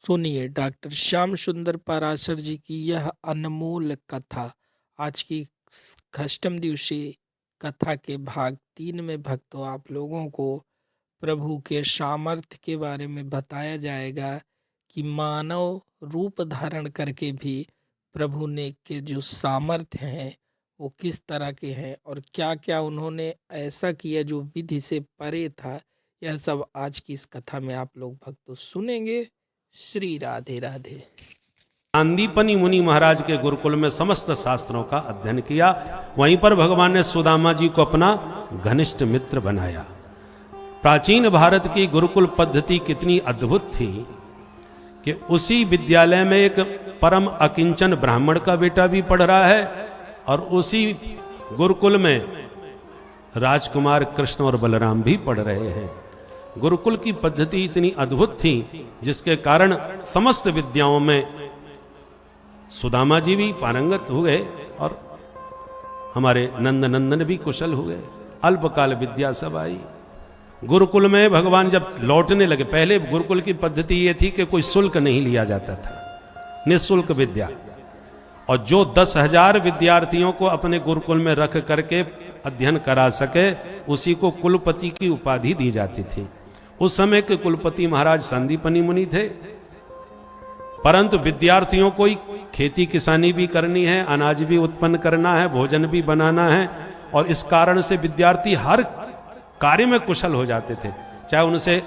सुनिए डॉक्टर श्याम सुंदर पाराशर जी की यह अनमोल कथा। आज की अष्टम दिवसीय कथा के भाग 3 में भक्तों आप लोगों को प्रभु के सामर्थ्य के बारे में बताया जाएगा कि मानव रूप धारण करके भी प्रभु ने के जो सामर्थ्य हैं वो किस तरह के हैं और क्या क्या उन्होंने ऐसा किया जो विधि से परे था। यह सब आज की इस कथा में आप लोग भक्तों सुनेंगे। श्री राधे राधे। सांदीपनी मुनि महाराज के गुरुकुल में समस्त शास्त्रों का अध्ययन किया। वहीं पर भगवान ने सुदामा जी को अपना घनिष्ठ मित्र बनाया। प्राचीन भारत की गुरुकुल पद्धति कितनी अद्भुत थी कि उसी विद्यालय में एक परम अकिंचन ब्राह्मण का बेटा भी पढ़ रहा है और उसी गुरुकुल में राजकुमार कृष्ण और बलराम भी पढ़ रहे हैं। गुरुकुल की पद्धति इतनी अद्भुत थी जिसके कारण समस्त विद्याओं में सुदामा जी भी पारंगत हुए और हमारे नंद नंदन भी कुशल हुए। अल्पकाल विद्या सब आई। गुरुकुल में भगवान जब लौटने लगे, पहले गुरुकुल की पद्धति ये थी कि कोई शुल्क नहीं लिया जाता था, निःशुल्क विद्या। और जो 10,000 विद्यार्थियों को अपने गुरुकुल में रख करके अध्ययन करा सके उसी को कुलपति की उपाधि दी जाती थी। उस समय के कुलपति महाराज सांदीपनी मुनि थे। परंतु विद्यार्थियों को खेती किसानी भी करनी है, अनाज भी उत्पन्न करना है, भोजन भी बनाना है और इस कारण से विद्यार्थी हर कार्य में कुशल हो जाते थे। चाहे उनसे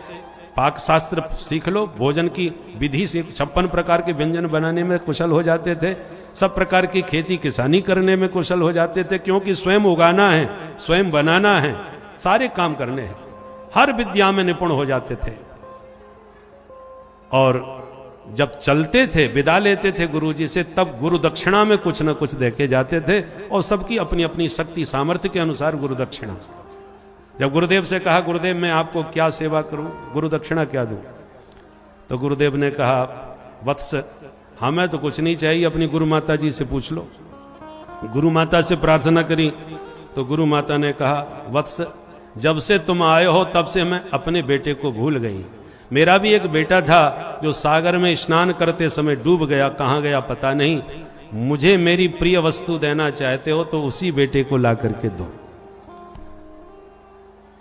पाक शास्त्र सीख लो, भोजन की विधि से 56 प्रकार के व्यंजन बनाने में कुशल हो जाते थे, सब प्रकार की खेती किसानी करने में कुशल हो जाते थे, क्योंकि स्वयं उगाना है, स्वयं बनाना है, सारे काम करने हैं, हर विद्या में निपुण हो जाते थे। और जब चलते थे, विदा लेते थे गुरुजी से, तब गुरु दक्षिणा में कुछ न कुछ देके जाते थे और सबकी अपनी अपनी शक्ति सामर्थ्य के अनुसार गुरु दक्षिणा। जब गुरुदेव से कहा, गुरुदेव मैं आपको क्या सेवा करूं, गुरु दक्षिणा क्या दूं, तो गुरुदेव ने कहा, वत्स हमें तो कुछ नहीं चाहिए, अपनी गुरु माता जी से पूछ लो। गुरु माता से प्रार्थना करी तो गुरु माता ने कहा, वत्स जब से तुम आए हो तब से मैं अपने बेटे को भूल गई। मेरा भी एक बेटा था जो सागर में स्नान करते समय डूब गया, कहाँ गया पता नहीं। मुझे मेरी प्रिय वस्तु देना चाहते हो तो उसी बेटे को ला करके दो।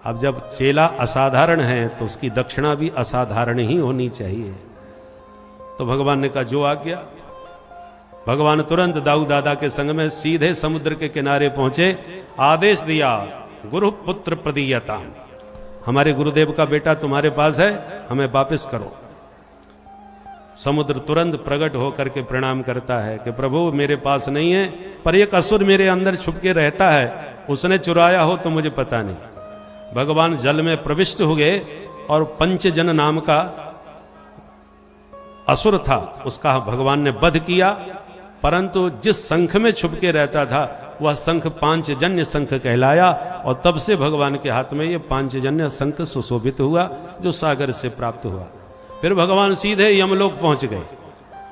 अब जब चेला असाधारण है तो उसकी दक्षिणा भी असाधारण ही होनी चाहिए। तो भगवान ने कहा, जो आ गया। भगवान तुरंत दाऊ दादा के संग में सीधे समुद्र के किनारे पहुंचे। आदेश दिया, गुरु पुत्र प्रदीयता, हमारे गुरुदेव का बेटा तुम्हारे पास है, हमें वापस करो। समुद्र तुरंत प्रकट होकर के प्रणाम करता है कि प्रभु मेरे पास नहीं है, पर एक असुर मेरे अंदर छुप के रहता है, उसने चुराया हो तो मुझे पता नहीं। भगवान जल में प्रविष्ट हो गए और पंचजन नाम का असुर था, उसका भगवान ने वध किया। परंतु जिस शंख में छुप के रहता था वह शंख पांचजन्य शंख कहलाया और तब से भगवान के हाथ में ये पांचजन्य शंख सुशोभित हुआ जो सागर से प्राप्त हुआ। फिर भगवान सीधे यमलोक पहुंच गए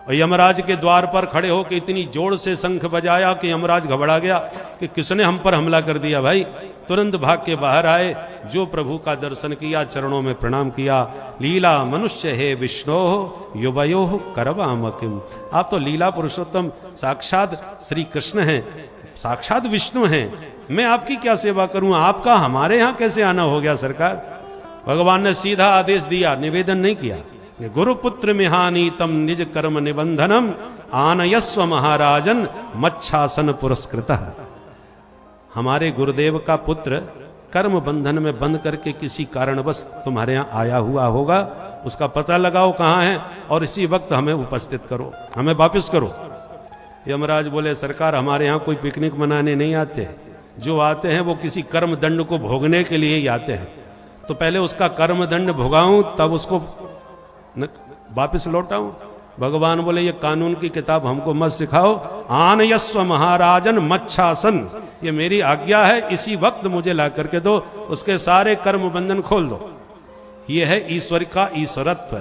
और यमराज के द्वार पर खड़े होकर इतनी जोर से शंख बजाया कि यमराज घबरा गया कि किसने हम पर हमला कर दिया। भाई तुरंत भाग के बाहर आए, जो प्रभु का दर्शन किया, चरणों में प्रणाम किया। लीला मनुष्य है विष्णु युवयो करवाम किम। आप तो लीला पुरुषोत्तम साक्षात श्री कृष्ण हैं, साक्षात विष्णु हैं, मैं आपकी क्या सेवा करूं, आपका हमारे यहां कैसे आना हो गया सरकार। भगवान ने सीधा आदेश दिया, निवेदन नहीं किया। गुरुपुत्र मिहानीतम निज कर्म निबंधनम आनयस्व महाराजन मच्छासन पुरस्कृतः। हमारे गुरुदेव का पुत्र कर्म बंधन में बंद करके किसी कारणवश तुम्हारे यहाँ आया हुआ होगा, उसका पता लगाओ कहाँ है और इसी वक्त हमें उपस्थित करो, हमें वापस करो। यमराज बोले, सरकार हमारे यहाँ कोई पिकनिक मनाने नहीं आते, जो आते हैं वो किसी कर्म दंड को भोगने के लिए ही आते हैं। तो पहले उसका कर्म दंड भोगाऊं तब उसको वापस लौटाऊं। भगवान बोले, ये कानून की किताब हमको मत सिखाओ। आनयस्व महाराजन मच्छासन, ये मेरी आज्ञा है, इसी वक्त मुझे ला करके दो, उसके सारे कर्म बंधन खोल दो। ये है ईश्वर का ईश्वरत्व,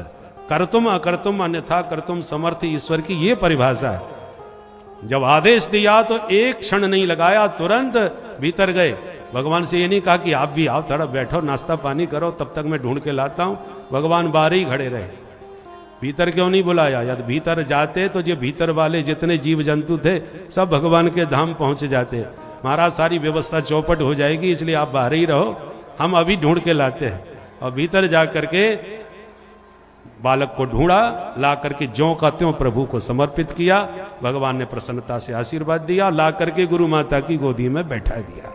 कर्तुम अकर्तुम अन्यथा कर्तुम समर्थ ईश्वर की ये परिभाषा है। जब आदेश दिया तो एक क्षण नहीं लगाया, तुरंत भीतर गए। भगवान से ये नहीं कहा कि आप भी आओ, थोड़ा बैठो, नाश्ता पानी करो, तब तक मैं ढूंढ के लाता हूं। भगवान बाहर ही खड़े रहे। भीतर क्यों नहीं बुलाया? यदि भीतर जाते तो ये भीतर वाले जितने जीव जंतु थे सब भगवान के धाम पहुंच जाते। महाराज सारी व्यवस्था चौपट हो जाएगी, इसलिए आप बाहर ही रहो, हम अभी ढूंढ के लाते हैं। और भीतर जा करके बालक को ढूंढा, ला करके ज्यों का त्यों प्रभु को समर्पित किया। भगवान ने प्रसन्नता से आशीर्वाद दिया, ला करके गुरु माता की गोदी में बैठा दिया।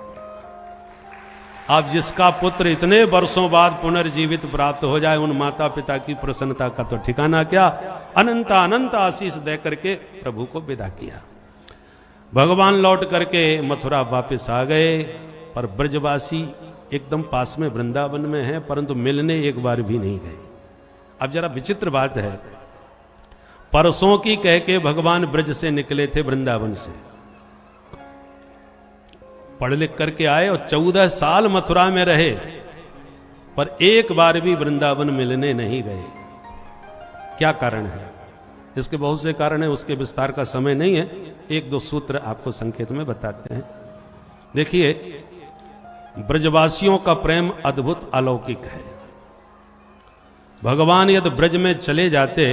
अब जिसका पुत्र इतने वर्षों बाद पुनर्जीवित प्राप्त हो जाए, उन माता पिता की प्रसन्नता का तो ठिकाना क्या। अनंत अनंत आशीष दे करके प्रभु को विदा किया। भगवान लौट करके मथुरा वापस आ गए, पर ब्रजवासी एकदम पास में वृंदावन में हैं, परंतु मिलने एक बार भी नहीं गए। अब जरा विचित्र बात है, परसों की कह के भगवान ब्रज से निकले थे, वृंदावन से पढ़ लिख करके आए और 14 साल मथुरा में रहे, पर एक बार भी वृंदावन मिलने नहीं गए। क्या कारण है? इसके बहुत से कारण है, उसके विस्तार का समय नहीं है, एक दो सूत्र आपको संकेत में बताते हैं। देखिए, ब्रजवासियों का प्रेम अद्भुत अलौकिक है। भगवान यदि ब्रज में चले जाते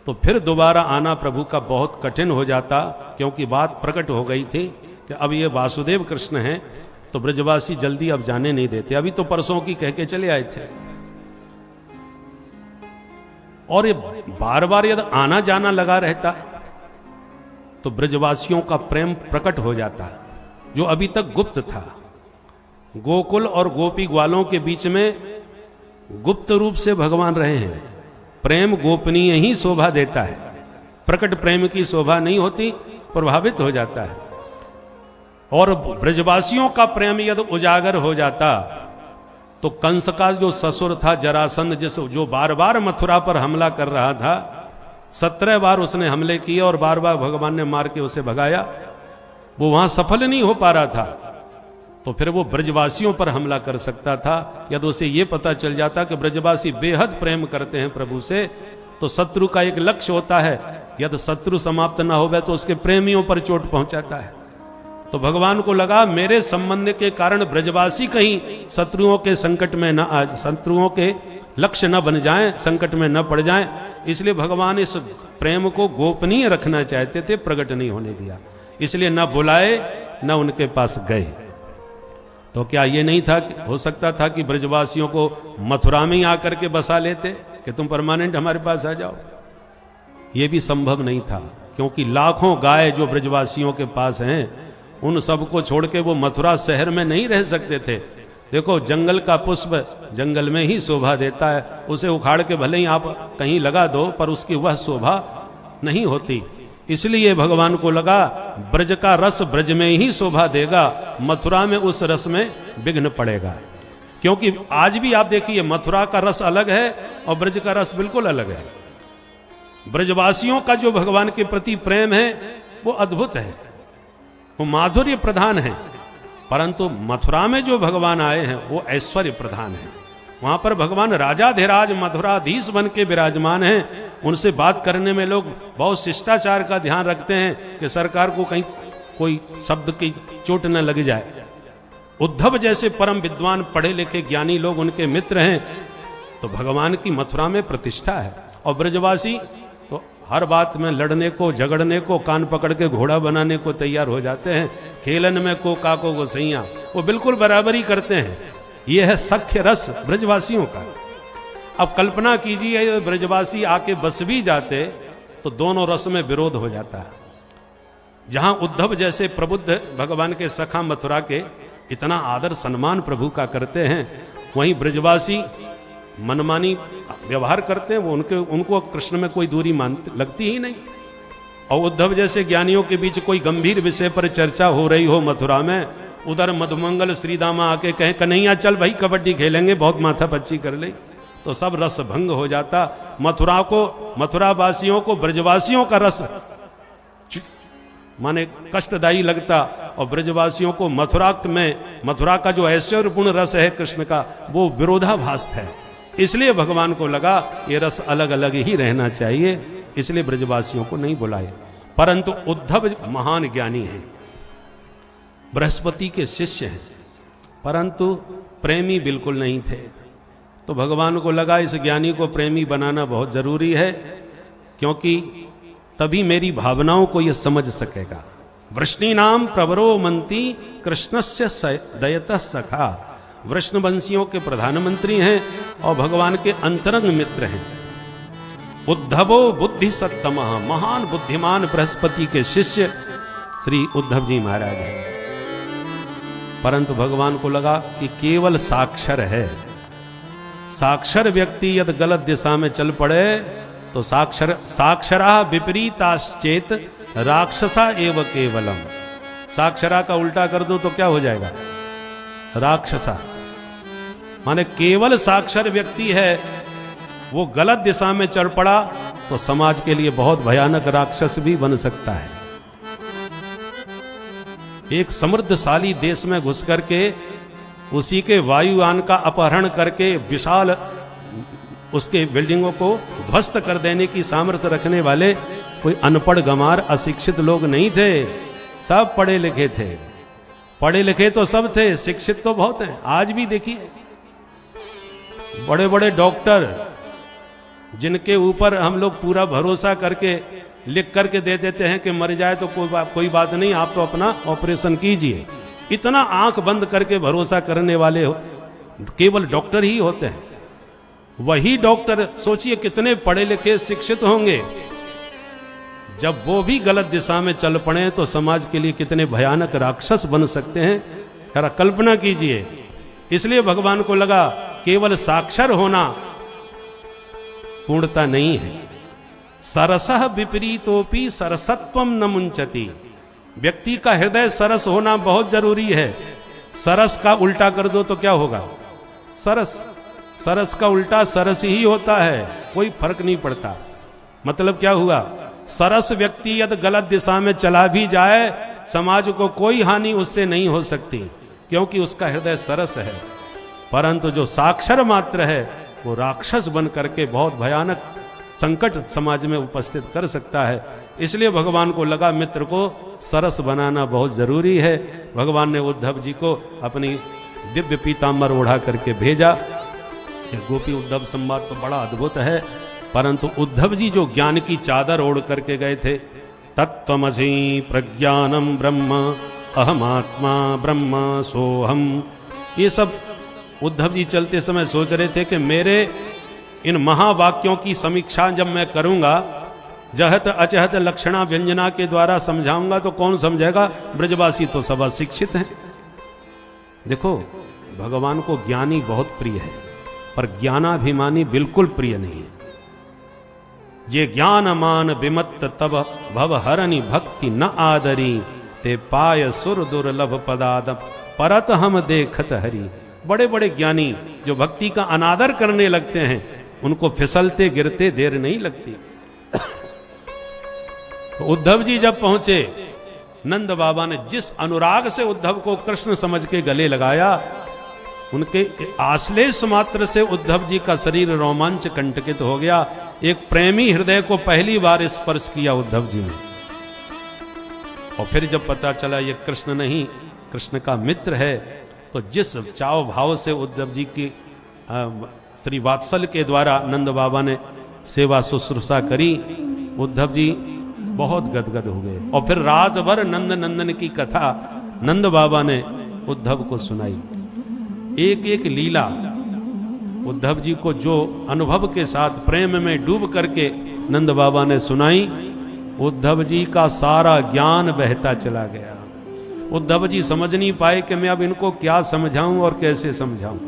तो फिर दोबारा आना प्रभु का बहुत कठिन हो जाता, क्योंकि बात प्रकट हो गई थी कि अब ये वासुदेव कृष्ण हैं, तो ब्रजवासी जल्दी अब जाने नहीं देते। अभी तो परसों की कह के चले आए थे, और ये बार बार यदि आना जाना लगा रहता है तो ब्रजवासियों का प्रेम प्रकट हो जाता है, जो अभी तक गुप्त था। गोकुल और गोपी ग्वालों के बीच में गुप्त रूप से भगवान रहे हैं। प्रेम गोपनीय ही शोभा देता है, प्रकट प्रेम की शोभा नहीं होती, प्रभावित हो जाता है। और ब्रजवासियों का प्रेम यदि उजागर हो जाता तो कंस का जो ससुर था जरासंध, जो बार बार मथुरा पर हमला कर रहा था, 17 बार उसने हमले किए और बार बार भगवान ने मार के उसे भगाया, वो वहां सफल नहीं हो पा रहा था, तो फिर वो ब्रजवासियों पर हमला कर सकता था। यदि उसे ये पता चल जाता कि ब्रजवासी बेहद प्रेम करते हैं प्रभु से, तो शत्रु का एक लक्ष्य होता है, यदि शत्रु समाप्त ना हो गए तो उसके प्रेमियों पर चोट पहुंचाता है। तो भगवान को लगा मेरे संबंध के कारण ब्रजवासी कहीं शत्रुओं के संकट में न आ, शत्रुओं के लक्ष्य न बन जाएं, संकट में न पड़ जाएं, इसलिए भगवान इस प्रेम को गोपनीय रखना चाहते थे, प्रकट नहीं होने दिया। इसलिए न बुलाए न उनके पास गए। तो क्या ये नहीं था, हो सकता था कि ब्रजवासियों को मथुरा में ही आकर के बसा लेते कि तुम परमानेंट हमारे पास आ जाओ? ये भी संभव नहीं था, क्योंकि लाखों गाय जो ब्रजवासियों के पास हैं, उन सबको छोड़ के वो मथुरा शहर में नहीं रह सकते थे। देखो, जंगल का पुष्प जंगल में ही शोभा देता है, उसे उखाड़ के भले ही आप कहीं लगा दो, पर उसकी वह शोभा नहीं होती। इसलिए भगवान को लगा ब्रज का रस ब्रज में ही शोभा देगा, मथुरा में उस रस में विघ्न पड़ेगा। क्योंकि आज भी आप देखिए, मथुरा का रस अलग है और ब्रज का रस बिल्कुल अलग है। ब्रजवासियों का जो भगवान के प्रति प्रेम है वो अद्भुत है, वो माधुर्य प्रधान है, परंतु मथुरा में जो भगवान आए हैं वो ऐश्वर्य प्रधान है। वहां पर भगवान राजाधिराज मथुराधीश बन के विराजमान हैं। उनसे बात करने में लोग बहुत शिष्टाचार का ध्यान रखते हैं कि सरकार को कहीं कोई शब्द की चोट न लग जाए। उद्धव जैसे परम विद्वान पढ़े लिखे ज्ञानी लोग उनके मित्र हैं, तो भगवान की मथुरा में प्रतिष्ठा है। और ब्रजवासी तो हर बात में लड़ने को, झगड़ने को, कान पकड़ के घोड़ा बनाने को तैयार हो जाते हैं। खेलन में को काको गोसैया, वो बिल्कुल बराबरी करते हैं। यह है सख्य रस ब्रजवासियों का। अब कल्पना कीजिए, ब्रजवासी आके बस भी जाते तो दोनों रस में विरोध हो जाता है। जहां उद्धव जैसे प्रबुद्ध भगवान के सखा मथुरा के इतना आदर सम्मान प्रभु का करते हैं, वहीं ब्रजवासी मनमानी व्यवहार करते हैं। वो उनको कृष्ण में कोई दूरी लगती ही नहीं। और उद्धव जैसे ज्ञानियों के बीच कोई गंभीर विषय पर चर्चा हो रही हो मथुरा में, उधर मधुमंगल श्रीदामा आके कहें कन्हैया चल भाई कबड्डी खेलेंगे, बहुत माथा पच्ची कर ली, तो सब रस भंग हो जाता। मथुरा वासियों को ब्रजवासियों का रस माने कष्टदायी लगता, और ब्रजवासियों को मथुरा का जो ऐश्वर्यपूर्ण रस है कृष्ण का, वो विरोधाभास है। इसलिए भगवान को लगा ये रस अलग अलग ही रहना चाहिए, इसलिए ब्रजवासियों को नहीं बुलाए। परंतु उद्धव महान ज्ञानी हैं, बृहस्पति के शिष्य हैं, परंतु प्रेमी बिल्कुल नहीं थे। तो भगवान को लगा इस ज्ञानी को प्रेमी बनाना बहुत जरूरी है, क्योंकि तभी मेरी भावनाओं को यह समझ सकेगा। वृष्णि नाम प्रवरो मंती कृष्णस्य दयतः सखा। वृष्णवंशियों के प्रधानमंत्री हैं और भगवान के अंतरंग मित्र हैं। उद्धवो बुद्धि सत्तमः, महान बुद्धिमान बृहस्पति के शिष्य श्री उद्धव जी महाराज हैं। परंतु भगवान को लगा कि केवल साक्षर है। साक्षर व्यक्ति यदि गलत दिशा में चल पड़े तो साक्षरा विपरीताश्चेत राक्षसा एव केवलम। साक्षरा का उल्टा कर दो तो क्या हो जाएगा? राक्षसा। माने केवल साक्षर व्यक्ति है, वो गलत दिशा में चढ़ पड़ा तो समाज के लिए बहुत भयानक राक्षस भी बन सकता है। एक समृद्धशाली देश में घुस करके उसी के वायुयान का अपहरण करके विशाल उसके बिल्डिंगों को ध्वस्त कर देने की सामर्थ्य रखने वाले कोई अनपढ़ गंवार अशिक्षित लोग नहीं थे, सब पढ़े लिखे थे। पढ़े लिखे तो सब थे, शिक्षित तो बहुत हैं। आज भी देखिए बड़े बड़े डॉक्टर जिनके ऊपर हम लोग पूरा भरोसा करके लिख करके दे देते हैं कि मर जाए तो कोई बात नहीं, आप तो अपना ऑपरेशन कीजिए, इतना आंख बंद करके भरोसा करने वाले केवल डॉक्टर ही होते हैं। वही डॉक्टर सोचिए कितने पढ़े लिखे शिक्षित होंगे, जब वो भी गलत दिशा में चल पड़े तो समाज के लिए कितने भयानक राक्षस बन सकते हैं, जरा कल्पना कीजिए। इसलिए भगवान को लगा केवल साक्षर होना पूर्णता नहीं है। सरसः विपरीतोपि सरसत्वम न मुंचति। व्यक्ति का हृदय सरस होना बहुत जरूरी है। सरस का उल्टा कर दो तो क्या होगा? सरस। सरस का उल्टा सरस ही होता है, कोई फर्क नहीं पड़ता। मतलब क्या हुआ? सरस व्यक्ति यदि गलत दिशा में चला भी जाए, समाज को कोई हानि उससे नहीं हो सकती, क्योंकि उसका हृदय सरस है। परंतु जो साक्षर मात्र है वो राक्षस बन करके बहुत भयानक संकट समाज में उपस्थित कर सकता है। इसलिए भगवान को लगा मित्र को सरस बनाना बहुत जरूरी है। भगवान ने उद्धव जी को अपनी दिव्य पीतांबर ओढ़ा करके भेजा। ये गोपी उद्धव संवाद तो बड़ा अद्भुत है, परंतु उद्धव जी जो ज्ञान की चादर ओढ़ करके गए थे, तत्त्वमसि प्रज्ञानम ब्रह्म अहमात्मा ब्रह्म सोहम, ये सब उद्धव जी चलते समय सोच रहे थे कि मेरे इन महावाक्यों की समीक्षा जब मैं करूंगा, जहत अचहत लक्षणा व्यंजना के द्वारा समझाऊंगा तो कौन समझेगा? ब्रजवासी तो सब अशिक्षित हैं। देखो, भगवान को ज्ञानी बहुत प्रिय है, पर ज्ञानाभिमानी बिल्कुल प्रिय नहीं है। ये ज्ञान मान विमत्त तब भव हरनि भक्ति न आदरी, ते पाय सुर दुर्लभ पदाद परत हम देखत हरि। बड़े बड़े ज्ञानी जो भक्ति का अनादर करने लगते हैं, उनको फिसलते गिरते देर नहीं लगती। तो उद्धव जी जब पहुंचे, नंद बाबा ने जिस अनुराग से उद्धव को कृष्ण समझ के गले लगाया, उनके आश्लेष मात्र से उद्धव जी का शरीर रोमांच कंटकित हो गया। एक प्रेमी हृदय को पहली बार स्पर्श किया उद्धव जी ने। और फिर जब पता चला ये कृष्ण नहीं, कृष्ण का मित्र है, तो जिस चाव भाव से उद्धव जी की श्री वात्सल के द्वारा नंद बाबा ने सेवा शुश्रूषा करी, उद्धव जी बहुत गदगद हो गए। और फिर रात भर नंद नंदन की कथा नंद बाबा ने उद्धव को सुनाई। एक एक लीला उद्धव जी को जो अनुभव के साथ प्रेम में डूब करके नंद बाबा ने सुनाई, उद्धव जी का सारा ज्ञान बहता चला गया। उद्धव जी समझ नहीं पाए कि मैं अब इनको क्या समझाऊं और कैसे समझाऊं।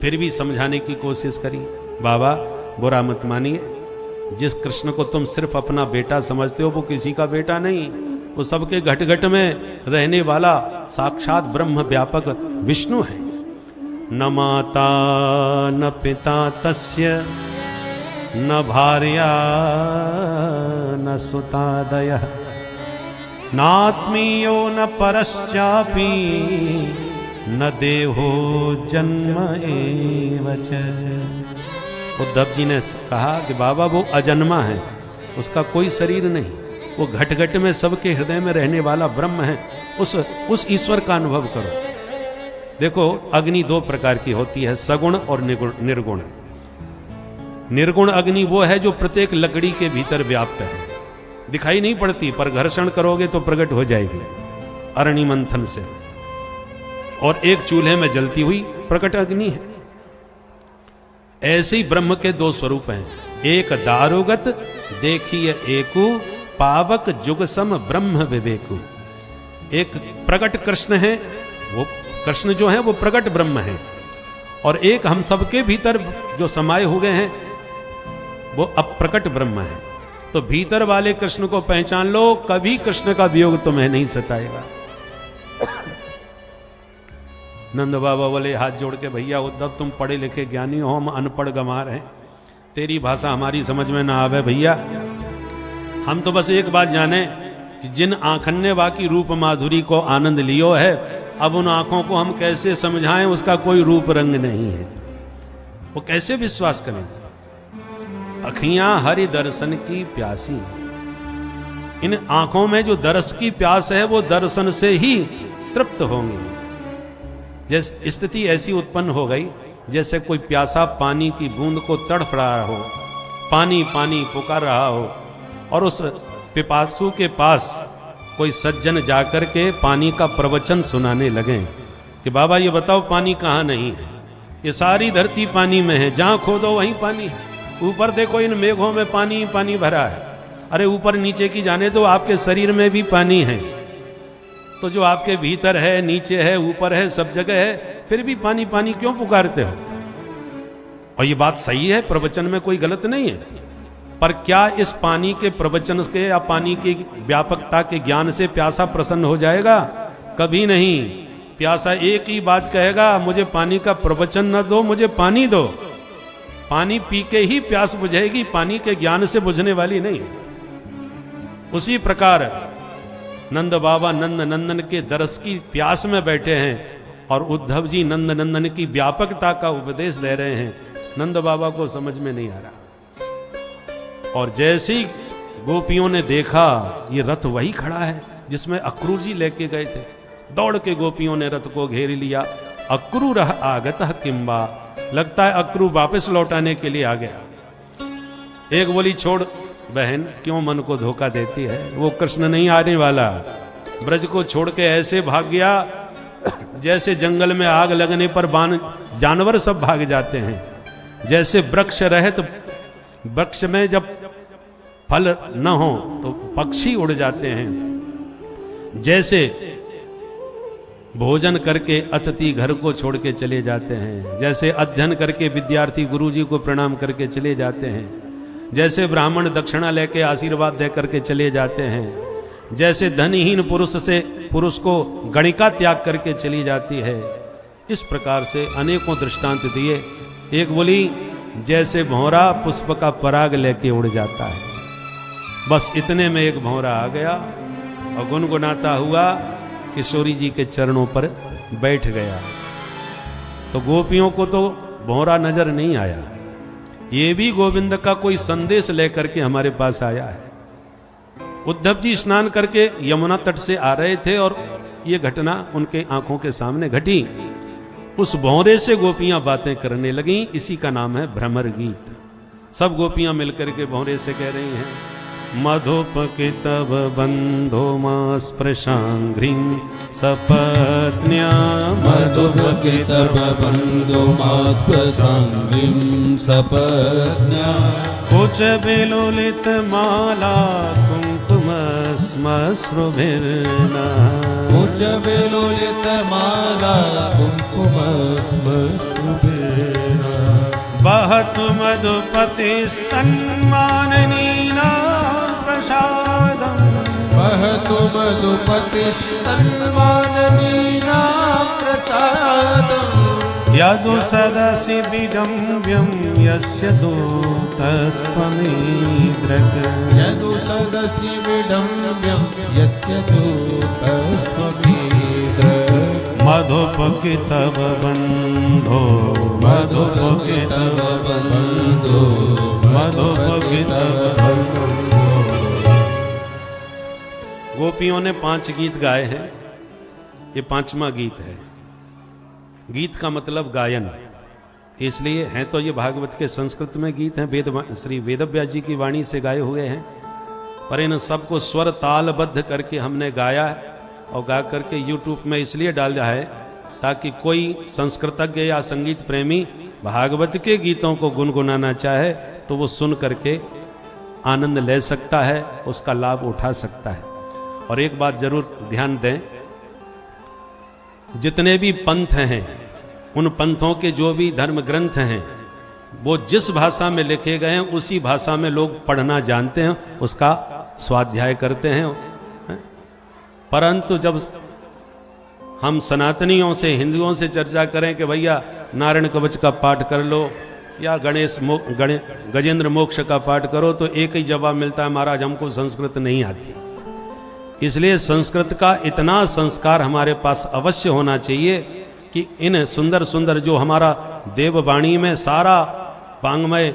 फिर भी समझाने की कोशिश करी। बाबा बुरा मत मानिए, जिस कृष्ण को तुम सिर्फ अपना बेटा समझते हो वो किसी का बेटा नहीं, वो सबके घट घट में रहने वाला साक्षात ब्रह्म व्यापक विष्णु है। न माता न पिता तस्य न भार्या न सुतादयः नात्मीयो न परश्चापि न देहो जन्म एव च। उद्धव जी ने कहा कि बाबा वो अजन्मा है, उसका कोई शरीर नहीं, वो घट घट में सबके हृदय में रहने वाला ब्रह्म है। उस ईश्वर का अनुभव करो। देखो, अग्नि दो प्रकार की होती है, सगुण और निर्गुण। निर्गुण अग्नि वो है जो प्रत्येक लकड़ी के भीतर व्याप्त है, दिखाई नहीं पड़ती, पर घर्षण करोगे तो प्रकट हो जाएगी अरणि मंथन से। और एक चूल्हे में जलती हुई प्रकट अग्नि है। ऐसे ही ब्रह्म के दो स्वरूप हैं, एक दारुगत देखिए एकु, पावक जुग सम ब्रह्म विवेकु। एक प्रकट कृष्ण है, वो कृष्ण जो है वो प्रकट ब्रह्म है, और एक हम सबके भीतर जो समाये हुए हैं वो अप्रकट ब्रह्म है। तो भीतर वाले कृष्ण को पहचान लो, कभी कृष्ण का वियोग तुम्हें नहीं सताएगा। नंद बाबा बोले हाथ जोड़ के, भैया उद्धव तुम पढ़े लिखे ज्ञानी हो, हम अनपढ़ गंवार हैं, तेरी भाषा हमारी समझ में ना आवे भैया। हम तो बस एक बात जाने कि जिन आंखन ने बाकी रूप माधुरी को आनंद लियो है, अब उन आंखों को हम कैसे समझाएं, उसका कोई रूप रंग नहीं है, वो कैसे विश्वास करें। अखियां हरि दर्शन की प्यासी, इन आंखों में जो दरस की प्यास है वो दर्शन से ही तृप्त होंगी। जैसे स्थिति ऐसी उत्पन्न हो गई जैसे कोई प्यासा पानी की बूंद को तड़फ रहा हो, पानी पानी पुकार रहा हो, और उस पिपासु के पास कोई सज्जन जाकर के पानी का प्रवचन सुनाने लगे कि बाबा ये बताओ पानी कहाँ नहीं है, ये सारी धरती पानी में है, जहां खोदो वहीं पानी है, ऊपर देखो इन मेघों में पानी पानी भरा है, अरे ऊपर नीचे की जाने दो, आपके शरीर में भी पानी है, तो जो आपके भीतर है, नीचे है, ऊपर है, सब जगह है, फिर भी पानी पानी क्यों पुकारते हो। और ये बात सही है, प्रवचन में कोई गलत नहीं है, पर क्या इस पानी के प्रवचन के या पानी की व्यापकता के ज्ञान से प्यासा प्रसन्न हो जाएगा? कभी नहीं। प्यासा एक ही बात कहेगा, मुझे पानी का प्रवचन न दो, मुझे पानी दो। पानी पी के ही प्यास बुझेगी, पानी के ज्ञान से बुझने वाली नहीं। उसी प्रकार नंद बाबा नंद नंदन के दरस की प्यास में बैठे हैं और उद्धव जी नंद नंदन की व्यापकता का उपदेश दे रहे हैं। नंद बाबा को समझ में नहीं आ रहा। और जैसे ही गोपियों ने देखा ये रथ वही खड़ा है जिसमें अक्रूर जी लेके गए थे, दौड़ के गोपियों ने रथ को घेर लिया। अक्रूर आगत किंबा, लगता है अक्रूर वापस लौटाने के लिए आ गया। एक बोली छोड़ बहन, क्यों मन को धोखा देती है, वो कृष्ण नहीं आने वाला। ब्रज को छोड़ के ऐसे भाग गया जैसे जंगल में आग लगने पर जानवर सब भाग जाते हैं, जैसे वृक्ष रहे तो वृक्ष में जब फल न हो तो पक्षी उड़ जाते हैं, जैसे भोजन करके अतिथि घर को छोड़ के चले जाते हैं, जैसे अध्ययन करके विद्यार्थी गुरुजी को प्रणाम करके चले जाते हैं, जैसे ब्राह्मण दक्षिणा लेके आशीर्वाद दे करके चले जाते हैं, जैसे धनहीन पुरुष को गणिका त्याग करके चली जाती है। इस प्रकार से अनेकों दृष्टांत दिए। एक बोली जैसे भौरा पुष्प का पराग लेके उड़ जाता है। बस इतने में एक भौरा आ गया और गुनगुनाता हुआ किशोरी जी के चरणों पर बैठ गया। तो गोपियों को तो भौरा नजर नहीं आया, ये भी गोविंद का कोई संदेश लेकर के हमारे पास आया है। उद्धव जी स्नान करके यमुना तट से आ रहे थे और ये घटना उनके आंखों के सामने घटी। उस भौरे से गोपियां बातें करने लगीं। इसी का नाम है भ्रमर गीत। सब गोपियां मिलकर के भौरे से कह रही हैं, मधुप के तब बंधो मां स्पृशांघ्रिं सपत्न्या, मधुप के तब बंधो मां स्पृशांघ्रिं सपत्न्या, कुच विलोलित माला कुंकुम श्मश्रुभिर्ना, कुच विलोलित माला कुंकुम श्मश्रुभिर्ना, बहत मधुपतिस्तन्माननीना प्रसादं, बहतु मधुपतिस्तन्माननीना प्रसादं, यदु सदसि विडम्ब्यं यस्य दूतस्त्वमीद्रक्, यदु सदसि विडम्ब्यं यस्य दूतस्त्वमीद्रक्, मधुप के तब बंधो, मधुप के तब बंधो, मधुप के तब बंधो। गोपियों ने 5 गीत गाए हैं, ये 5वां गीत है। गीत का मतलब गायन, इसलिए हैं तो ये भागवत के संस्कृत में गीत हैं, श्री वेदव्यास जी की वाणी से गाए हुए हैं, पर इन सबको स्वर तालबद्ध करके हमने गाया है और गा करके यूट्यूब में इसलिए डाला है ताकि कोई संस्कृतज्ञ या संगीत प्रेमी भागवत के गीतों को गुनगुनाना चाहे तो वो सुन करके आनंद ले सकता है, उसका लाभ उठा सकता है। और एक बात जरूर ध्यान दें, जितने भी पंथ हैं, उन पंथों के जो भी धर्म ग्रंथ हैं, वो जिस भाषा में लिखे गए हैं उसी भाषा में लोग पढ़ना जानते हैं, उसका स्वाध्याय करते हैं। परंतु जब हम सनातनियों से, हिंदुओं से चर्चा करें कि भैया नारायण कवच का पाठ कर लो या गजेंद्र मोक्ष का पाठ करो, तो एक ही जवाब मिलता है, महाराज हमको संस्कृत नहीं आती। इसलिए संस्कृत का इतना संस्कार हमारे पास अवश्य होना चाहिए कि इन सुंदर सुंदर जो हमारा देववाणी में सारा वांग्मय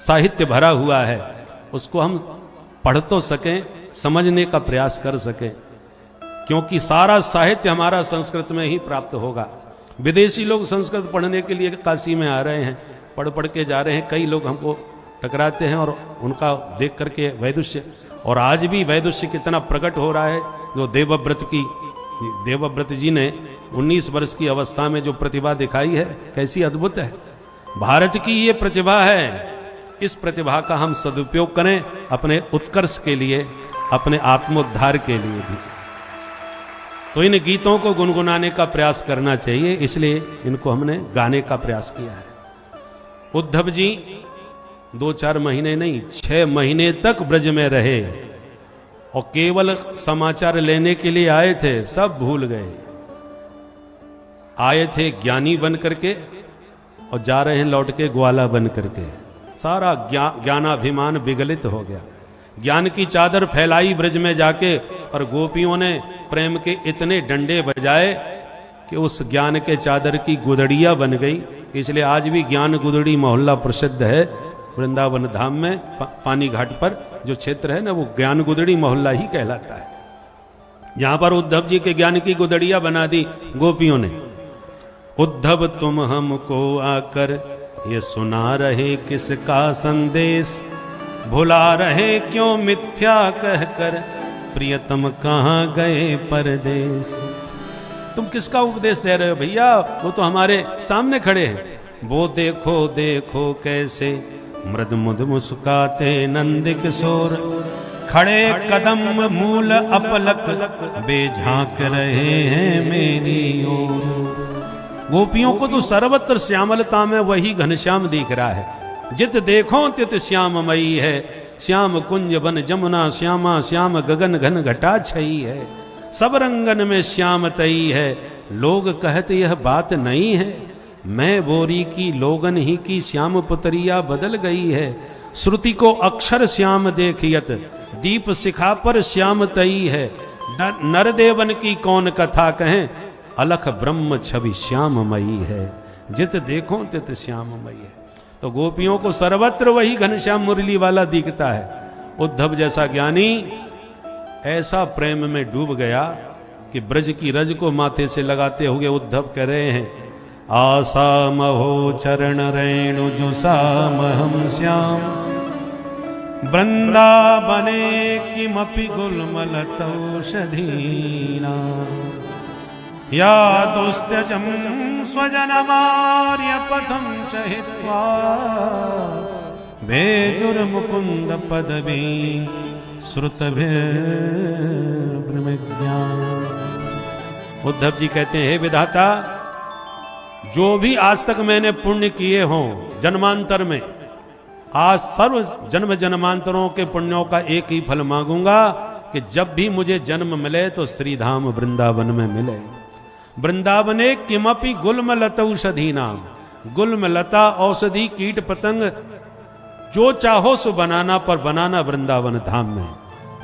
साहित्य भरा हुआ है, उसको हम पढ़ तो सकें, समझने का प्रयास कर सकें, क्योंकि सारा साहित्य हमारा संस्कृत में ही प्राप्त होगा। विदेशी लोग संस्कृत पढ़ने के लिए काशी में आ रहे हैं, पढ़ पढ़ के जा रहे हैं, कई लोग हमको टकराते हैं और उनका देख करके वैदुष्य, और आज भी वैदुष्य कितना प्रकट हो रहा है। जो देवव्रत जी ने 19 वर्ष की अवस्था में जो प्रतिभा दिखाई है, कैसी अद्भुत है। भारत की ये प्रतिभा है, इस प्रतिभा का हम सदुपयोग करें अपने उत्कर्ष के लिए, अपने आत्मोद्धार के लिए भी। तो इन गीतों को गुनगुनाने का प्रयास करना चाहिए, इसलिए इनको हमने गाने का प्रयास किया है। उद्धव जी 2-4 महीने नहीं, 6 महीने तक ब्रज में रहे और केवल समाचार लेने के लिए आए थे, सब भूल गए। आए थे ज्ञानी बन करके और जा रहे हैं लौट के ग्वाला बन करके। सारा ज्ञानाभिमान विगलित हो गया। ज्ञान की चादर फैलाई ब्रज में जाके, और गोपियों ने प्रेम के इतने डंडे बजाए कि उस ज्ञान के चादर की गुदड़िया बन गई। इसलिए आज भी ज्ञान गुदड़ी मोहल्ला प्रसिद्ध है वृंदावन धाम में, पानी घाट पर जो क्षेत्र है ना, वो ज्ञान गुदड़ी मोहल्ला ही कहलाता है। जहां पर उद्धव जी के ज्ञान की गुदड़िया बना दी गोपियों ने। उद्धव तुम हमको आकर ये सुना रहे किसका संदेश, भुला रहे क्यों मिथ्या कहकर, प्रियतम कहाँ गए परदेश। तुम किसका उपदेश दे रहे हो भैया, वो तो हमारे सामने खड़े हैं। वो देखो देखो कैसे मृद मुद मुस्काते नंद किशोर, खड़े कदम मूल अपलक बेझांक रहे हैं मेरी ओर। गोपियों को तो सर्वत्र श्यामलता में वही घनश्याम दिख रहा है। जित देखो तित श्याममयी है, श्याम कुंज बन जमुना श्यामा, श्याम गगन घन घटा छई है। सब रंगन में श्याम तई है, लोग कहते यह बात नहीं है। मैं बोरी की लोगन ही की श्याम पुतरिया बदल गई है। श्रुति को अक्षर श्याम देखियत, दीप शिखा पर श्याम तई है। नरदेवन की कौन कथा कहें, अलख ब्रह्म छवि श्याममयी है। जित देखो तित श्याममयी है। तो गोपियों को सर्वत्र वही घनश्याम मुरली वाला दिखता है। उद्धव जैसा ज्ञानी ऐसा प्रेम में डूब गया कि ब्रज की रज को माथे से लगाते हुए उद्धव कह रहे हैं, आसा महो चरण रेणु जो सामहम श्याम, वृंदावने किमपि गुल्मलतौषधीना, या दुस्त्यजं स्वजनमार्य पथं च हित्वा, भेजुर्मुकुन्द पदवी श्रुतभिर्ब्रह्मज्ञान। उद्धव जी कहते हैं, हे विधाता, जो भी आज तक मैंने पुण्य किए हों जन्मांतर में, आज सर्व जन्म जन्मांतरों के पुण्यों का एक ही फल मांगूंगा कि जब भी मुझे जन्म मिले तो श्रीधाम वृंदावन में मिले। वृंदावने किमपि गुल्मलत औषधि नाम, गुल्म लता औषधि कीट पतंग जो चाहो सो बनाना, पर बनाना वृंदावन धाम में।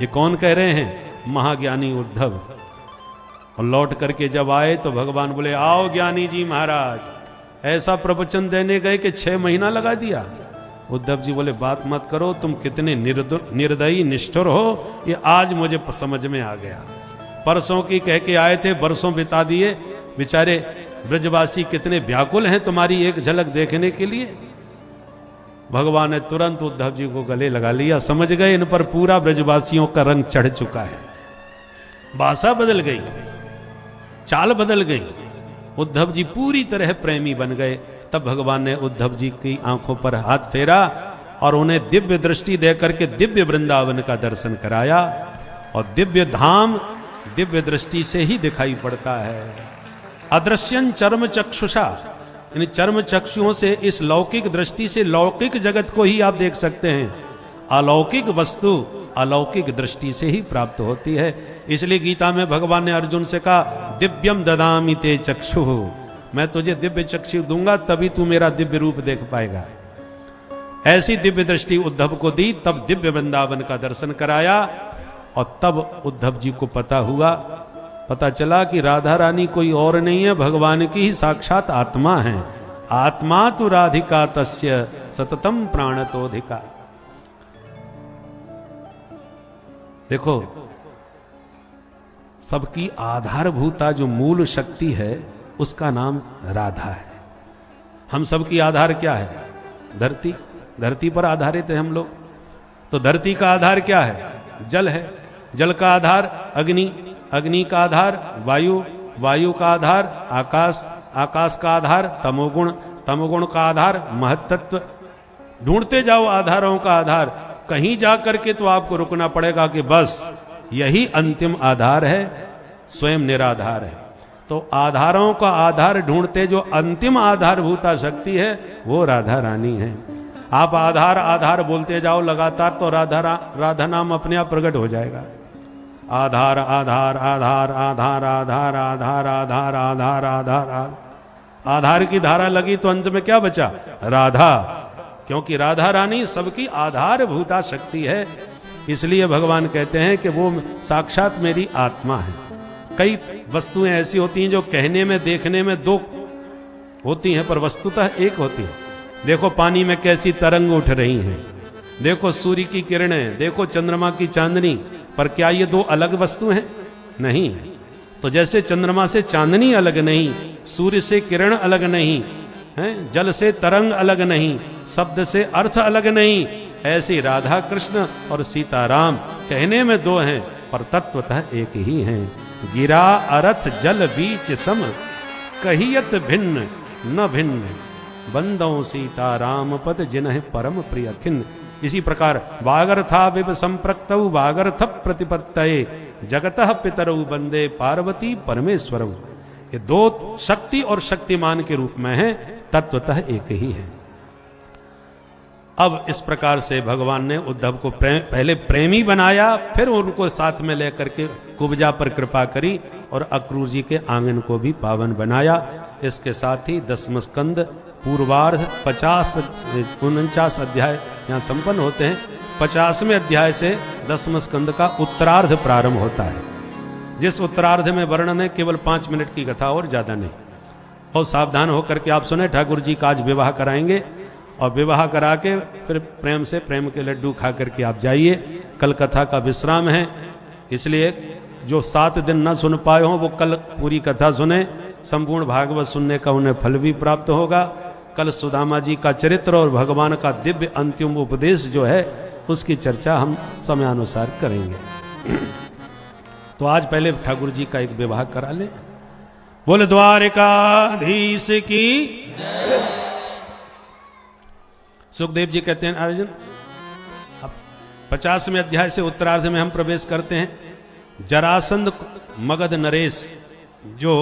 ये कौन कह रहे हैं? महाज्ञानी उद्धव। और लौट करके जब आए तो भगवान बोले, आओ ज्ञानी जी महाराज। ऐसा प्रवचन देने गए कि 6 महीना लगा दिया। उद्धव जी बोले, बात मत करो, तुम कितने निर्दयी निष्ठुर हो, ये आज मुझे समझ में आ गया। परसों की कह के आए थे, बरसों बिता दिए, बेचारे ब्रजवासी कितने व्याकुल हैं तुम्हारी एक झलक देखने के लिए। भगवान ने तुरंत उद्धव जी को गले लगा लिया, समझ गए इन पर पूरा ब्रजवासियों का रंग चढ़ चुका है। भाषा बदल गई, चाल बदल गई, उद्धव जी पूरी तरह प्रेमी बन गए। तब भगवान ने उद्धव जी की आंखों पर हाथ फेरा और उन्हें दिव्य दृष्टि देकर के दिव्य वृंदावन का दर्शन कराया। और दिव्य धाम दिव्य दृष्टि से ही दिखाई पड़ता है। अदृश्यन चर्म चक्षुषा, इन चर्म चक्षुओं से, इस लौकिक दृष्टि से लौकिक जगत को ही आप देख सकते हैं। अलौकिक वस्तु अलौकिक दृष्टि से ही प्राप्त होती है। इसलिए गीता में भगवान ने अर्जुन से कहा, दिव्यम ददामि ते चक्षु, मैं तुझे दिव्य चक्षु दूंगा तभी तू मेरा दिव्य रूप देख पाएगा। ऐसी दिव्य दृष्टि उद्धव को दी, तब दिव्य वृंदावन का दर्शन कराया। और तब उद्धव जी को पता चला कि राधा रानी कोई और नहीं है, भगवान की ही साक्षात आत्मा है। आत्मा तु राधिका तस्य सततम प्राणतोधिका। देखो, सबकी आधारभूता जो मूल शक्ति है उसका नाम राधा है। हम सबकी आधार क्या है? धरती। धरती पर आधारित है हम लोग। तो धरती का आधार क्या है? जल है। जल का आधार अग्नि, अग्नि का आधार वायु, वायु का आधार आकाश, आकाश का आधार तमोगुण, तमोगुण का आधार महत्त्व। ढूंढते जाओ आधारों का आधार, कहीं जाकर के तो आपको रुकना पड़ेगा कि बस यही अंतिम आधार है, स्वयं निराधार है। तो आधारों का आधार ढूंढते जो अंतिम आधारभूता शक्ति है वो राधा रानी है। आप आधार आधार बोलते जाओ लगातार तो राधा नाम अपने आप प्रकट हो जाएगा। आधार आधार आधार आधार आधार आधार आधार आधार आधार आधार की धारा लगी तो अंत में क्या बचा? राधा। क्योंकि राधा रानी सबकी आधारभूता शक्ति है। इसलिए भगवान कहते हैं कि वो साक्षात मेरी आत्मा है। कई वस्तुएं ऐसी होती हैं जो कहने में देखने में दो होती हैं पर वस्तुतः एक होती है। देखो पानी में कैसी तरंग उठ रही हैं, देखो सूर्य की किरणें, देखो चंद्रमा की चांदनी, पर क्या ये दो अलग वस्तु हैं? नहीं। तो जैसे चंद्रमा से चांदनी अलग नहीं, सूर्य से किरण अलग नहीं है, जल से तरंग अलग नहीं, शब्द से अर्थ अलग नहीं, ऐसे राधा कृष्ण और सीताराम कहने में दो हैं पर तत्वतः एक ही हैं। गिरा अरथ जल बीच सम, कहियत भिन्न न भिन्न, बंदों सीताराम पद जिन्ह परम प्रिय खिन्न। इसी प्रकार वागर्था विव संप्रक्तौ वागर्थ प्रतिपत्तये जगतः पितरौ वंदे पार्वती परमेश्वरौ। ये दो शक्ति और शक्तिमान के रूप में हैं, तत्वतः एक ही है। अब इस प्रकार से भगवान ने उद्धव को पहले प्रेमी बनाया, फिर उनको साथ में लेकर के कुब्जा पर कृपा करी और अक्रूर जी के आंगन को भी पावन बनाया। इसके साथ ही 10वां स्कंद पूर्वार्ध 49 अध्याय यहाँ संपन्न होते हैं। 50वें अध्याय से 10वां स्कंद का उत्तरार्ध प्रारंभ होता है, जिस उत्तरार्ध में वर्णन है केवल 5 मिनट की कथा और ज्यादा नहीं। और सावधान होकर के आप सुने, ठाकुर जी का आज विवाह कराएंगे और विवाह करा के फिर प्रेम से प्रेम के लड्डू खा करके आप जाइए। कल कथा का विश्राम है, इसलिए जो 7 दिन न सुन पाए हों वो कल पूरी कथा सुने। संपूर्ण भागवत सुनने का उन्हें फल भी प्राप्त होगा। कल सुदामा जी का चरित्र और भगवान का दिव्य अंतिम उपदेश जो है उसकी चर्चा हम समयानुसार करेंगे। तो आज पहले ठाकुर जी का एक विवाह करा लें। बोले द्वारिकाधीश की। सुखदेव जी कहते हैं अर्जुन, अब 50वें अध्याय से उत्तरार्ध में हम प्रवेश करते हैं। जरासंध मगध नरेश जो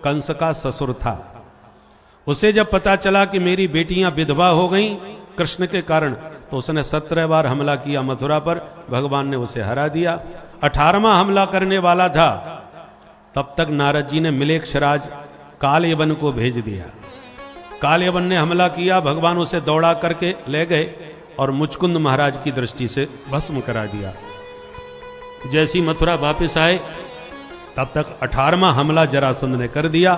कंस का ससुर था, उसे जब पता चला कि मेरी बेटियां विधवा हो गईं कृष्ण के कारण, तो उसने 17 बार हमला किया मथुरा पर। भगवान ने उसे हरा दिया। 18वां हमला करने वाला था, तब तक नारद जी ने मिलेक्षराज कालयवन को भेज दिया। कालयवन ने हमला किया, भगवान उसे दौड़ा करके ले गए और मुचकुंद महाराज की दृष्टि से भस्म करा दिया। जैसी मथुरा वापस आए तब तक 18वां हमला जरासंध ने कर दिया।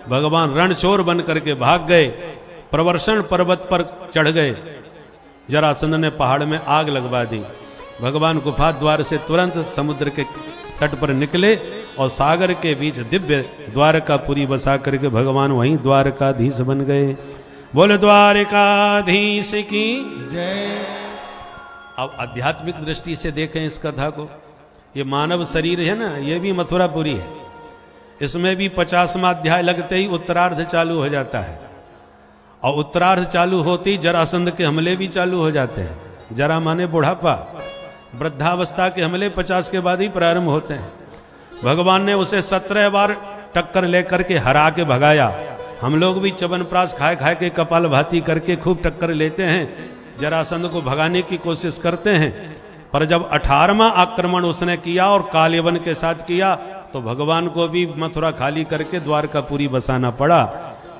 भगवान रणछोर बन करके भाग गए, प्रवर्षण पर्वत पर चढ़ गए। जरासंध ने पहाड़ में आग लगवा दी। भगवान गुफा द्वार से तुरंत समुद्र के तट पर निकले और सागर के बीच दिव्य द्वारकापुरी बसा करके भगवान वहीं द्वारकाधीश बन गए। बोले द्वारकाधीश की जय। अब आध्यात्मिक दृष्टि से देखें इस कथा को। ये मानव शरीर है ना, ये भी मथुरापुरी है। इसमें भी 50वां अध्याय लगते ही उत्तरार्ध चालू हो जाता है, और उत्तरार्ध चालू होते ही जरासंध के हमले भी चालू हो जाते हैं। जरा माने बुढ़ापा, वृद्धावस्था के हमले 50 के बाद ही प्रारंभ होते हैं। भगवान ने उसे 17 बार टक्कर लेकर के हरा के भगाया। हम लोग भी च्यवनप्राश खाए खाए के कपाल भाती करके खूब टक्कर लेते हैं, जरासंध को भगाने की कोशिश करते हैं। पर जब 18वां आक्रमण उसने किया और कालेवन के साथ किया, तो भगवान को भी मथुरा खाली करके द्वारकापुरी बसाना पड़ा।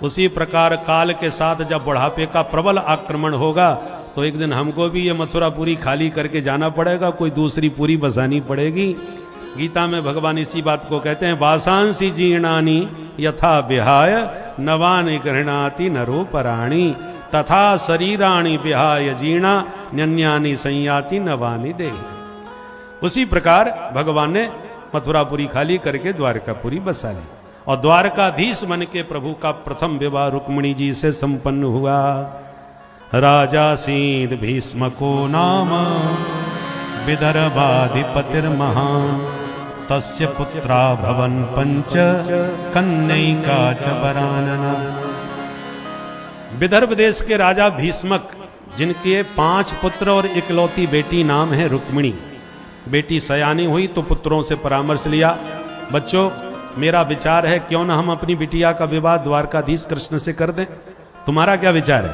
उसी प्रकार काल के साथ जब बुढ़ापे का प्रबल आक्रमण होगा, तो एक दिन हमको भी ये मथुरापुरी खाली करके जाना पड़ेगा, कोई दूसरी पुरी बसानी पड़ेगी। गीता में भगवान इसी बात को कहते हैं, वासांसी जीर्णानि यथा विहाय नवानि गृह्णाति नरो पराणि तथा शरीराणि विहाय जीर्णा न्यन्यानि संयाति नवानि देहि। उसी प्रकार भगवान ने मथुरापुरी खाली करके द्वारकापुरी बसा ली, और द्वारकाधीश बन के प्रभु का प्रथम विवाह रुक्मिणी जी से संपन्न हुआ। राजासीद भीष्मको नाम विदर्भाधिपतिर्महान् तस्य पुत्रा भवन पंच कन्यैका च वरानना। विदर्भ देश के राजा भीष्मक, जिनके 5 पुत्र और इकलौती बेटी नाम है रुक्मिणी। बेटी सयानी हुई तो पुत्रों से परामर्श लिया, बच्चों मेरा विचार है क्यों ना हम अपनी बिटिया का विवाह द्वारकाधीश कृष्ण से कर दें, तुम्हारा क्या विचार है?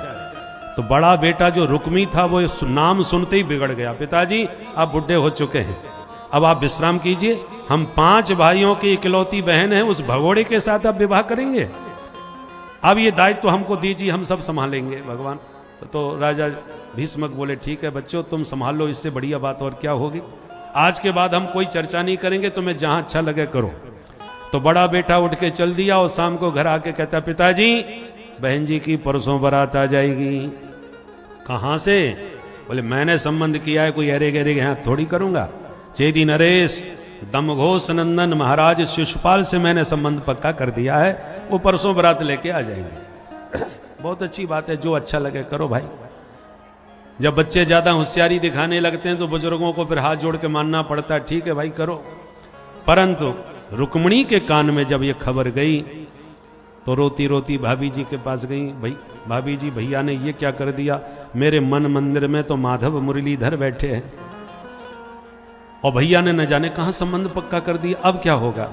तो बड़ा बेटा जो रुक्मी था वो नाम सुनते ही बिगड़ गया, पिताजी आप बुढ़े हो चुके हैं, अब आप विश्राम कीजिए, हम 5 भाइयों की इकलौती बहन है, उस भगोड़े के साथ आप विवाह करेंगे? अब ये दायित्व तो हमको दीजिए, हम सब संभालेंगे भगवान। तो राजा भीष्मक बोले ठीक है बच्चों तुम संभाल लो, इससे बढ़िया बात और क्या होगी। आज के बाद हम कोई चर्चा नहीं करेंगे, तुम्हें जहां अच्छा लगे करो। तो बड़ा बेटा उठ के चल दिया, और शाम को घर आके कहता पिताजी बहन जी की परसों बारात आ जाएगी। कहां से? बोले मैंने संबंध किया है, कोई अरे गरे यहां थोड़ी करूंगा। चेदी नरेश दमघोष नंदन महाराज शिशुपाल से मैंने संबंध पक्का कर दिया है, वो परसों बारात लेके आ जाएंगे। बहुत अच्छी बात है, जो अच्छा लगे करो भाई। जब बच्चे ज्यादा होशियारी दिखाने लगते हैं तो बुजुर्गों को फिर हाथ जोड़ के मानना पड़ता है, ठीक है भाई करो। परंतु रुक्मिणी के कान में जब ये खबर गई तो रोती रोती भाभी जी के पास गई, भाई भाभी जी भैया ने ये क्या कर दिया, मेरे मन मंदिर में तो माधव मुरलीधर बैठे हैं और भैया ने न जाने कहां संबंध पक्का कर दिया, अब क्या होगा।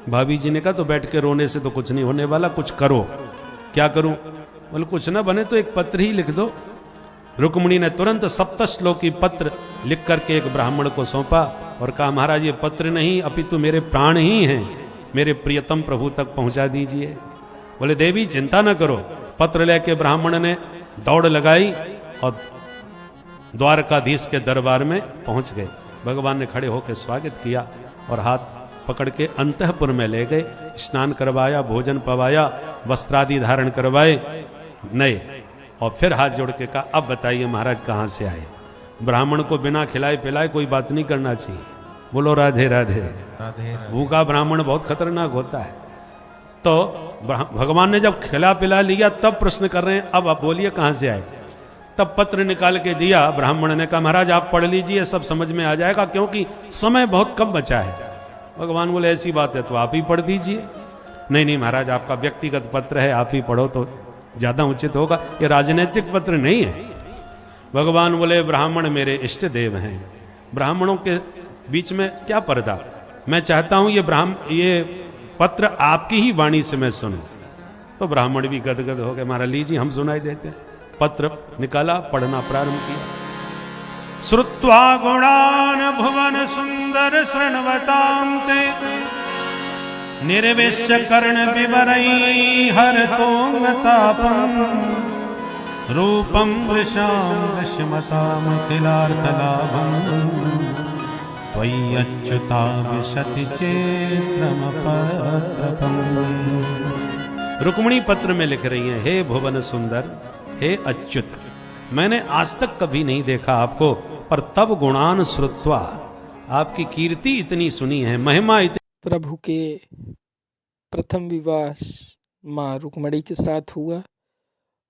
भाभी जी ने कहा तो बैठ के रोने से तो कुछ नहीं होने वाला, कुछ करो। क्या करूं? बोले कुछ ना बने तो एक पत्र ही लिख दो। रुक्मिणी ने तुरंत 7 श्लोकी पत्र लिख करके एक ब्राह्मण को सौंपा और कहा महाराज ये पत्र नहीं अपितु मेरे प्राण ही हैं, मेरे प्रियतम प्रभु तक पहुंचा दीजिए। बोले देवी चिंता न करो। पत्र लेके ब्राह्मण ने दौड़ लगाई और द्वारकाधीश के दरबार में पहुंच गए। भगवान ने खड़े होकर स्वागत किया और हाथ पकड़ के अंतःपुर में ले गए, स्नान करवाया, भोजन पवाया, वस्त्रादि धारण करवाए नए, और फिर हाथ जोड़ के कहा अब बताइए महाराज कहाँ से आए। ब्राह्मण को बिना खिलाए पिलाए कोई बात नहीं करना चाहिए। बोलो राधे राधे। भूखा ब्राह्मण बहुत खतरनाक होता है। तो भगवान ने जब खिला पिला लिया तब प्रश्न कर रहे हैं अब आप बोलिए कहाँ से आए। तब पत्र निकाल के दिया। ब्राह्मण ने कहा महाराज आप पढ़ लीजिए, सब समझ में आ जाएगा क्योंकि समय बहुत कम बचा है। भगवान बोले ऐसी बात है तो आप ही पढ़ दीजिए। नहीं नहीं महाराज आपका व्यक्तिगत पत्र है, आप ही पढ़ो तो ज्यादा उचित होगा, ये राजनीतिक पत्र नहीं है। भगवान बोले ब्राह्मण मेरे इष्ट देव हैं, ब्राह्मणों के बीच में क्या पर्दा। मैं चाहता हूं ये पत्र आपकी ही वाणी से मैं सुनूं। तो ब्राह्मण भी गदगद हो गए, महाराज लीजिए हम सुनाई देते। पत्र निकाला, पढ़ना प्रारंभ किया। श्रुत्वा गुणान भुवन सुंदर शृण्वतां ते निर्विश्य कर्ण विवरै हरतोंगतापं रूपं वृषां वृषमतां किलार्थलाभं त्वय्यच्युता विशति चेत्रमपत्रपं। रुक्मिणी पत्र में लिख रही हैं, हे भुवन सुंदर, हे अच्युत, मैंने आज तक कभी नहीं देखा आपको, पर तब गुणान श्रुत्वा, आपकी कीर्ति इतनी सुनी है, महिमा इतनी प्रभु के प्रथम विवाह माँ रुक्मणी के साथ हुआ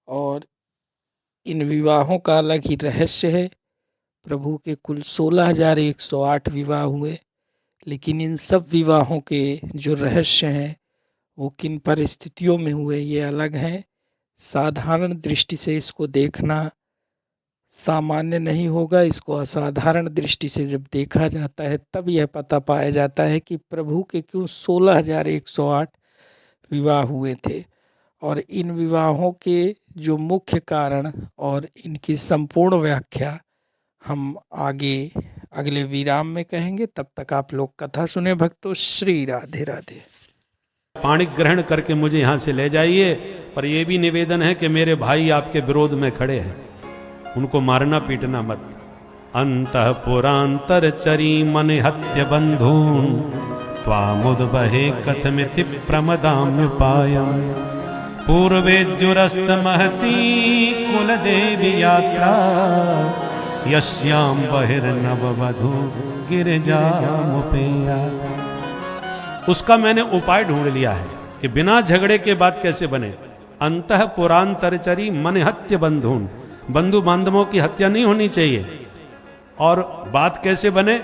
और इन विवाहों का अलग ही रहस्य है। प्रभु के कुल 16,108 विवाह हुए, लेकिन इन सब विवाहों के जो रहस्य हैं वो किन परिस्थितियों में हुए ये अलग हैं। साधारण दृष्टि से इसको देखना सामान्य नहीं होगा, इसको असाधारण दृष्टि से जब देखा जाता है तब यह पता पाया जाता है कि प्रभु के क्यों 16,108 विवाह हुए थे। और इन विवाहों के जो मुख्य कारण और इनकी संपूर्ण व्याख्या हम आगे अगले विराम में कहेंगे। तब तक आप लोग कथा सुने भक्तों। श्री राधे राधे। पाणी ग्रहण करके मुझे यहाँ से ले जाइए, पर यह भी निवेदन है कि मेरे भाई आपके विरोध में खड़े हैं, उनको मारना पीटना मत। अंतःपुरांतर चरी मन हत्य बंधून त्वामुद्बहे कथमिति प्रमदाम्य पायम पूर्वेद्युरस्त महती कुल देवी यात्रा यस्याम बहिर्नववधू गिरिजामुपेया। उसका मैंने उपाय ढूंढ लिया है कि बिना झगड़े के बात कैसे बने। अंतःपुरांतरचरी मन हत्य बंधून, बंधु बांधवों की हत्या नहीं होनी चाहिए। और बात कैसे बने,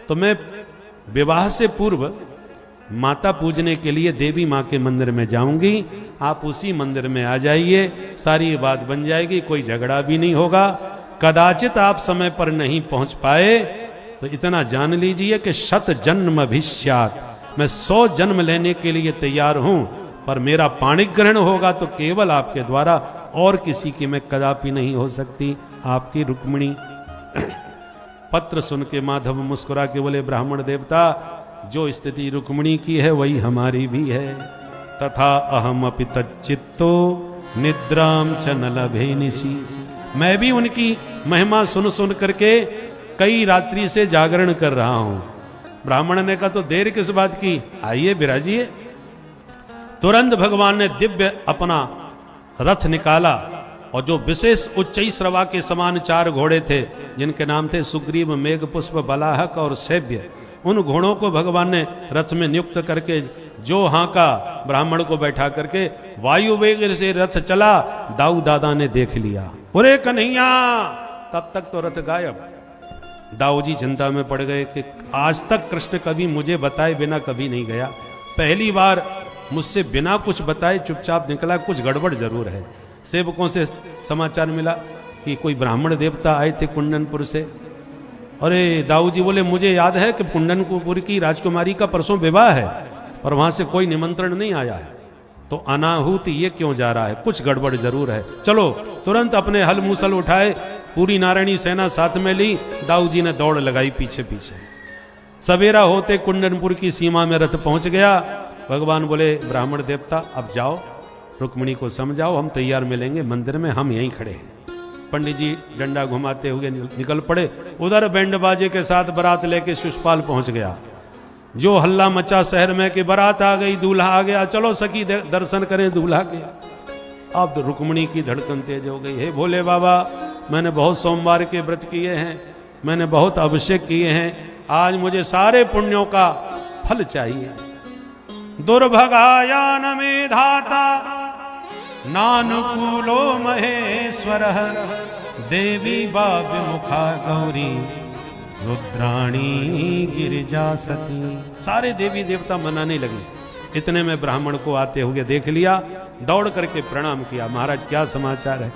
तो मैं विवाह से पूर्व माता पूजने के लिए देवी माँ के मंदिर में जाऊंगी, आप उसी मंदिर में आ जाइए, सारी बात बन जाएगी, कोई झगड़ा भी नहीं होगा। कदाचित आप समय पर नहीं पहुंच पाए तो इतना जान लीजिए कि 100 जन्म भविष्यात्, मैं 100 जन्म लेने के लिए तैयार हूं, पर मेरा पाणिग्रहण होगा तो केवल आपके द्वारा, और किसी की मैं कदापि नहीं हो सकती। आपकी रुक्मिणी। पत्र सुन के माधव मुस्कुरा के बोले, ब्राह्मण देवता, जो स्थिति रुक्मिणी की है वही हमारी भी है। तथा अहम अपि तच्चित्तो निद्राम च न लभे निशि। मैं भी उनकी महिमा सुन सुन करके कई रात्रि से जागरण कर रहा हूं। ब्राह्मण ने कहा, तो देर किस बात की, आइए विराजिए। तुरंत भगवान ने दिव्य अपना रथ निकाला, और जो विशेष उच्चई श्रवा के समान 4 घोड़े थे, जिनके नाम थे सुग्रीव, मेघपुष्प, बलाहक और शैव्य, उन घोड़ों को भगवान ने रथ में नियुक्त करके जो हांका, ब्राह्मण को बैठा करके वायु वेग से रथ चला। दाऊ दादा ने देख लिया, अरे कन्हैया, तब तक तो रथ गायब। दाऊ जी चिंता में पड़ गए कि आज तक कृष्ण कभी मुझे बताए बिना कभी नहीं गया, पहली बार मुझसे बिना कुछ बताए चुपचाप निकला, कुछ गड़बड़ जरूर है। सेवकों से समाचार मिला कि कोई ब्राह्मण देवता आए थे कुंडनपुर से। अरे दाऊ जी बोले, मुझे याद है कि कुंडनपुर की राजकुमारी का परसों विवाह है, और वहां से कोई निमंत्रण नहीं आया है, तो अनाहूत ये क्यों जा रहा है, कुछ गड़बड़ जरूर है। चलो, तुरंत अपने हल मूसल उठाए, पूरी नारायणी सेना साथ में ली, दाऊ जी ने दौड़ लगाई पीछे पीछे। सवेरा होते कुंडनपुर की सीमा में रथ पहुंच गया। भगवान बोले, ब्राह्मण देवता अब जाओ, रुक्मिणी को समझाओ, हम तैयार मिलेंगे मंदिर में, हम यहीं खड़े हैं। पंडित जी डंडा घुमाते हुए निकल पड़े। उधर बैंड बाजे के साथ बारात लेके शिशुपाल पहुंच गया। जो हल्ला मचा शहर में कि बारात आ गई, दूल्हा आ गया, चलो सखी दर्शन करें दूल्हा के। अब तो रुक्मिणी की धड़कन तेज हो गई। हे भोले बाबा, मैंने बहुत सोमवार के व्रत किए हैं, मैंने बहुत अभिषेक किए हैं, आज मुझे सारे पुण्यों का फल चाहिए। दुर्भगाया न मे धाता नानुकूलो महेश्वर देवी बाव्यमुखा गौरी रुद्राणी गिरिजा सती। सारे देवी देवता मनाने लगे। इतने में ब्राह्मण को आते हुए देख लिया, दौड़ करके प्रणाम किया। महाराज क्या समाचार है?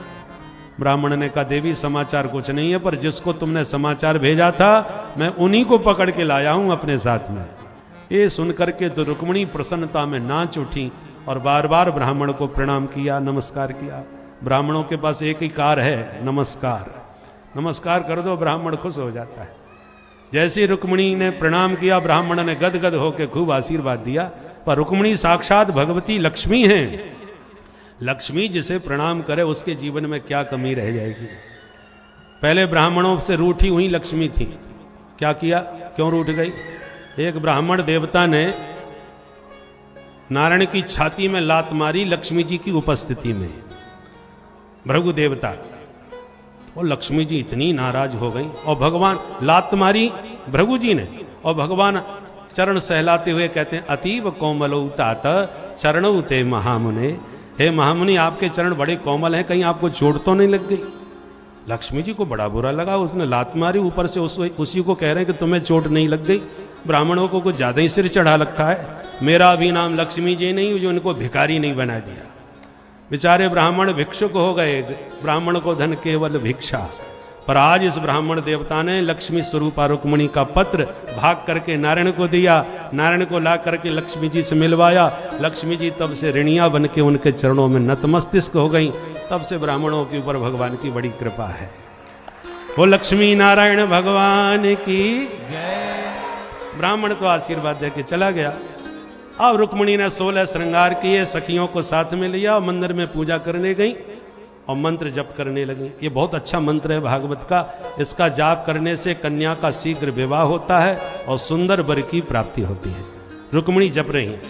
ब्राह्मण ने कहा, देवी समाचार कुछ नहीं है, पर जिसको तुमने समाचार भेजा था मैं उन्हीं को पकड़ के लाया हूं अपने साथ में। ये सुनकर के तो रुक्मिणी प्रसन्नता में नाच उठी और बार बार ब्राह्मण को प्रणाम किया, नमस्कार किया। ब्राह्मणों के पास एक ही कार है, नमस्कार। नमस्कार कर दो, ब्राह्मण खुश हो जाता है। जैसे रुक्मिणी ने प्रणाम किया, ब्राह्मण ने गदगद होकर खूब आशीर्वाद दिया। पर रुक्मिणी साक्षात भगवती लक्ष्मी हैं। लक्ष्मी जिसे प्रणाम करे उसके जीवन में क्या कमी रह जाएगी। पहले ब्राह्मणों से रूठी हुई लक्ष्मी थी। क्या किया, क्यों रूठ गई? एक ब्राह्मण देवता ने नारायण की छाती में लात मारी लक्ष्मी जी की उपस्थिति में। भृगु देवता, वो लक्ष्मी जी इतनी नाराज हो गई और भगवान, लात मारी भृगु जी ने और भगवान चरण सहलाते हुए कहते हैं अतीव कोमलौ तात चरणौ ते महामुने। हे महामुनि, आपके चरण बड़े कोमल हैं, कहीं आपको चोट तो नहीं लग गई। लक्ष्मी जी को बड़ा बुरा लगा, उसने लात मारी, ऊपर से उसी को कह रहे हैं कि तुम्हें चोट नहीं लग गई। ब्राह्मणों को कुछ ज्यादा ही सिर चढ़ा लगता है। मेरा भी नाम लक्ष्मी जी नहीं, जो उनको भिखारी नहीं बना दिया। बेचारे ब्राह्मण भिक्षुक हो गए, ब्राह्मण को धन केवल भिक्षा। पर आज इस ब्राह्मण देवता ने लक्ष्मी स्वरूपा रुक्मिणी का पत्र भाग करके नारायण को दिया। नारायण को ला करके लक्ष्मी जी से मिलवाया। लक्ष्मी जी तब से ऋणिया बन के उनके चरणों में नतमस्तिष्क हो गई। तब से ब्राह्मणों के ऊपर भगवान की बड़ी कृपा है। वो लक्ष्मी नारायण भगवान की ब्राह्मण तो आशीर्वाद दे के चला गया। अब रुक्मिणी ने 16 श्रृंगार किए, सखियों को साथ में लिया और मंदिर में पूजा करने गई और मंत्र जप करने लगी। ये बहुत अच्छा मंत्र है भागवत का। इसका जाप करने से कन्या का शीघ्र विवाह होता है और सुंदर वर की प्राप्ति होती है। रुक्मिणी जप रही है,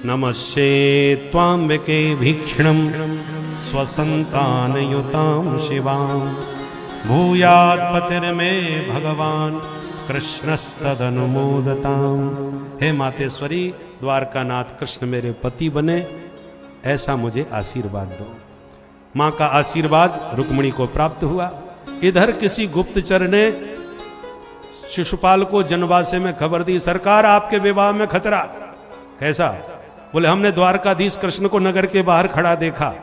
नमस्ते त्वाम्बिके भीक्षणम स्वसंतानयुतां शिवां भूयात् पतिर्मे भगवान कृष्णस्तदनुमोदतां। हे मातेश्वरी, द्वारकानाथ कृष्ण मेरे पति बने, ऐसा मुझे आशीर्वाद दो। मां का आशीर्वाद रुक्मिणी को प्राप्त हुआ। इधर किसी गुप्तचर ने शिशुपाल को जनवासे में खबर दी, सरकार आपके विवाह में खतरा। कैसा? बोले हमने द्वारकाधीश कृष्ण को नगर के बाहर खड़ा देखा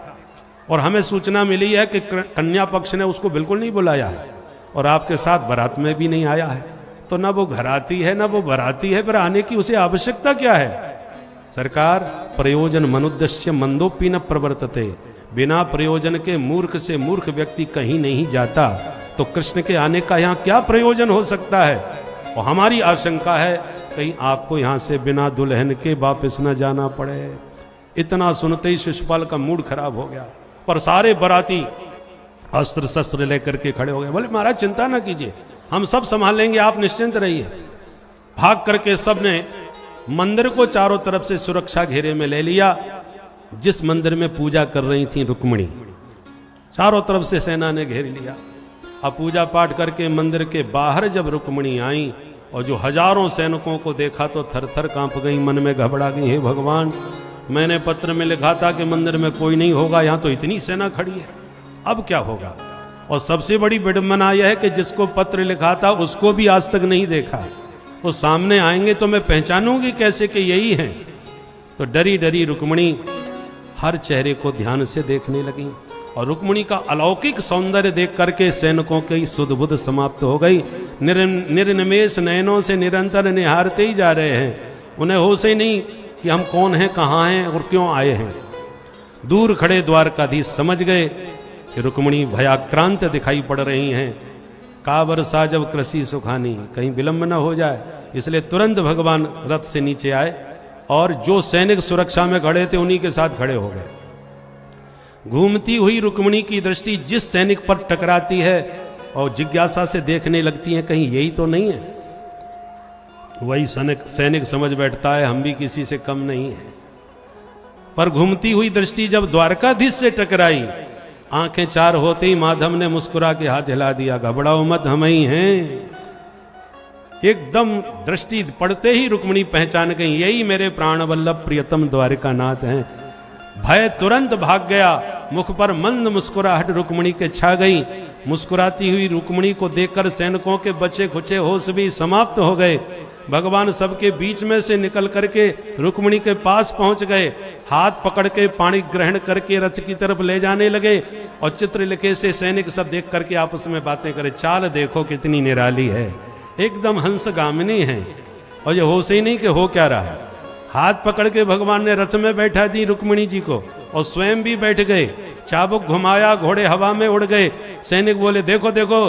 और हमें सूचना मिली है कि कन्या पक्ष ने उसको बिल्कुल नहीं बुलाया है और आपके साथ बारात में भी नहीं आया है। तो ना वो घराती है ना वो बराती है, पर आने की उसे आवश्यकता क्या है? सरकार, प्रयोजन मनुद्देश्य मंदोपी न प्रवर्तते। बिना प्रयोजन के मूर्ख से मूर्ख व्यक्ति कहीं नहीं जाता। तो कृष्ण के आने का यहाँ क्या प्रयोजन हो सकता है? और हमारी आशंका है कहीं आपको यहाँ से बिना दुल्हन के वापस न जाना पड़े। इतना सुनते ही शिशुपाल का मूड खराब हो गया। पर सारे बराती अस्त्र शस्त्र लेकर के खड़े हो गए। बोले महाराज चिंता ना कीजिए, हम सब संभाल लेंगे, आप निश्चिंत रहिए। भाग करके सबने मंदिर को चारों तरफ से सुरक्षा घेरे में ले लिया। जिस मंदिर में पूजा कर रही थी रुक्मिणी, चारों तरफ से सेना ने घेर लिया। अब पूजा पाठ करके मंदिर के बाहर जब रुक्मिणी आई और जो हजारों सैनिकों को देखा तो थर थर कांप गई, मन में घबरा गई। हे भगवान, मैंने पत्र में लिखा था कि मंदिर में कोई नहीं होगा, यहाँ तो इतनी सेना खड़ी है, अब क्या होगा? और सबसे बड़ी विडंबना यह है कि जिसको पत्र लिखा था उसको भी आज तक नहीं देखा। वो सामने आएंगे तो मैं पहचानूंगी कैसे कि यही हैं? तो डरी डरी रुक्मिणी हर चेहरे को ध्यान से देखने लगी और रुक्मिणी का अलौकिक सौंदर्य देख करके सैनिकों की सुध बुध समाप्त हो गई। निर्निमेष नयनों से निरंतर निहारते ही जा रहे हैं। उन्हें होश ही नहीं कि हम कौन हैं, कहाँ हैं और क्यों आए हैं। दूर खड़े द्वारकाधीश समझ गए कि रुक्मिणी भयाक्रांत दिखाई पड़ रही हैं। का वर्षा जब कृषि सुखानी, कहीं विलंब न हो जाए, इसलिए तुरंत भगवान रथ से नीचे आए और जो सैनिक सुरक्षा में खड़े थे उन्हीं के साथ खड़े हो गए। घूमती हुई रुक्मिणी की दृष्टि जिस सैनिक पर टकराती है और जिज्ञासा से देखने लगती है कहीं यही तो नहीं है। वही सैनिक समझ बैठता है हम भी किसी से कम नहीं है। पर घूमती हुई दृष्टि जब द्वारकाधीश से टकराई, आंखें चार होते ही माधव ने मुस्कुरा के हाथ हिला दिया, घबराओ मत, हम ही हैं। एकदम दृष्टि पड़ते ही रुक्मिणी पहचान गई, यही मेरे प्राण वल्लभ प्रियतम द्वारिकानाथ हैं। भय तुरंत भाग गया, मुख पर मंद मुस्कुराहट रुक्मिणी के छा गई। मुस्कुराती हुई रुक्मिणी को देखकर सैनिकों के बचे खुचे होश भी समाप्त हो गए। भगवान सबके बीच में से निकल करके रुक्मिणी के पास पहुंच गए, हाथ पकड़ के पाणी ग्रहण करके रथ की तरफ ले जाने लगे और चित्रलेखे से सैनिक सब देख करके आपस में बातें करे, चाल देखो कितनी निराली है, एकदम हंसगामिनी है। और ये होश ही नहीं कि हो क्या रहा है। हाथ पकड़ के भगवान ने रथ में बैठा दी रुक्मिणी जी को और स्वयं भी बैठ गए। चाबुक घुमाया, घोड़े हवा में उड़ गए। सैनिक बोले देखो देखो,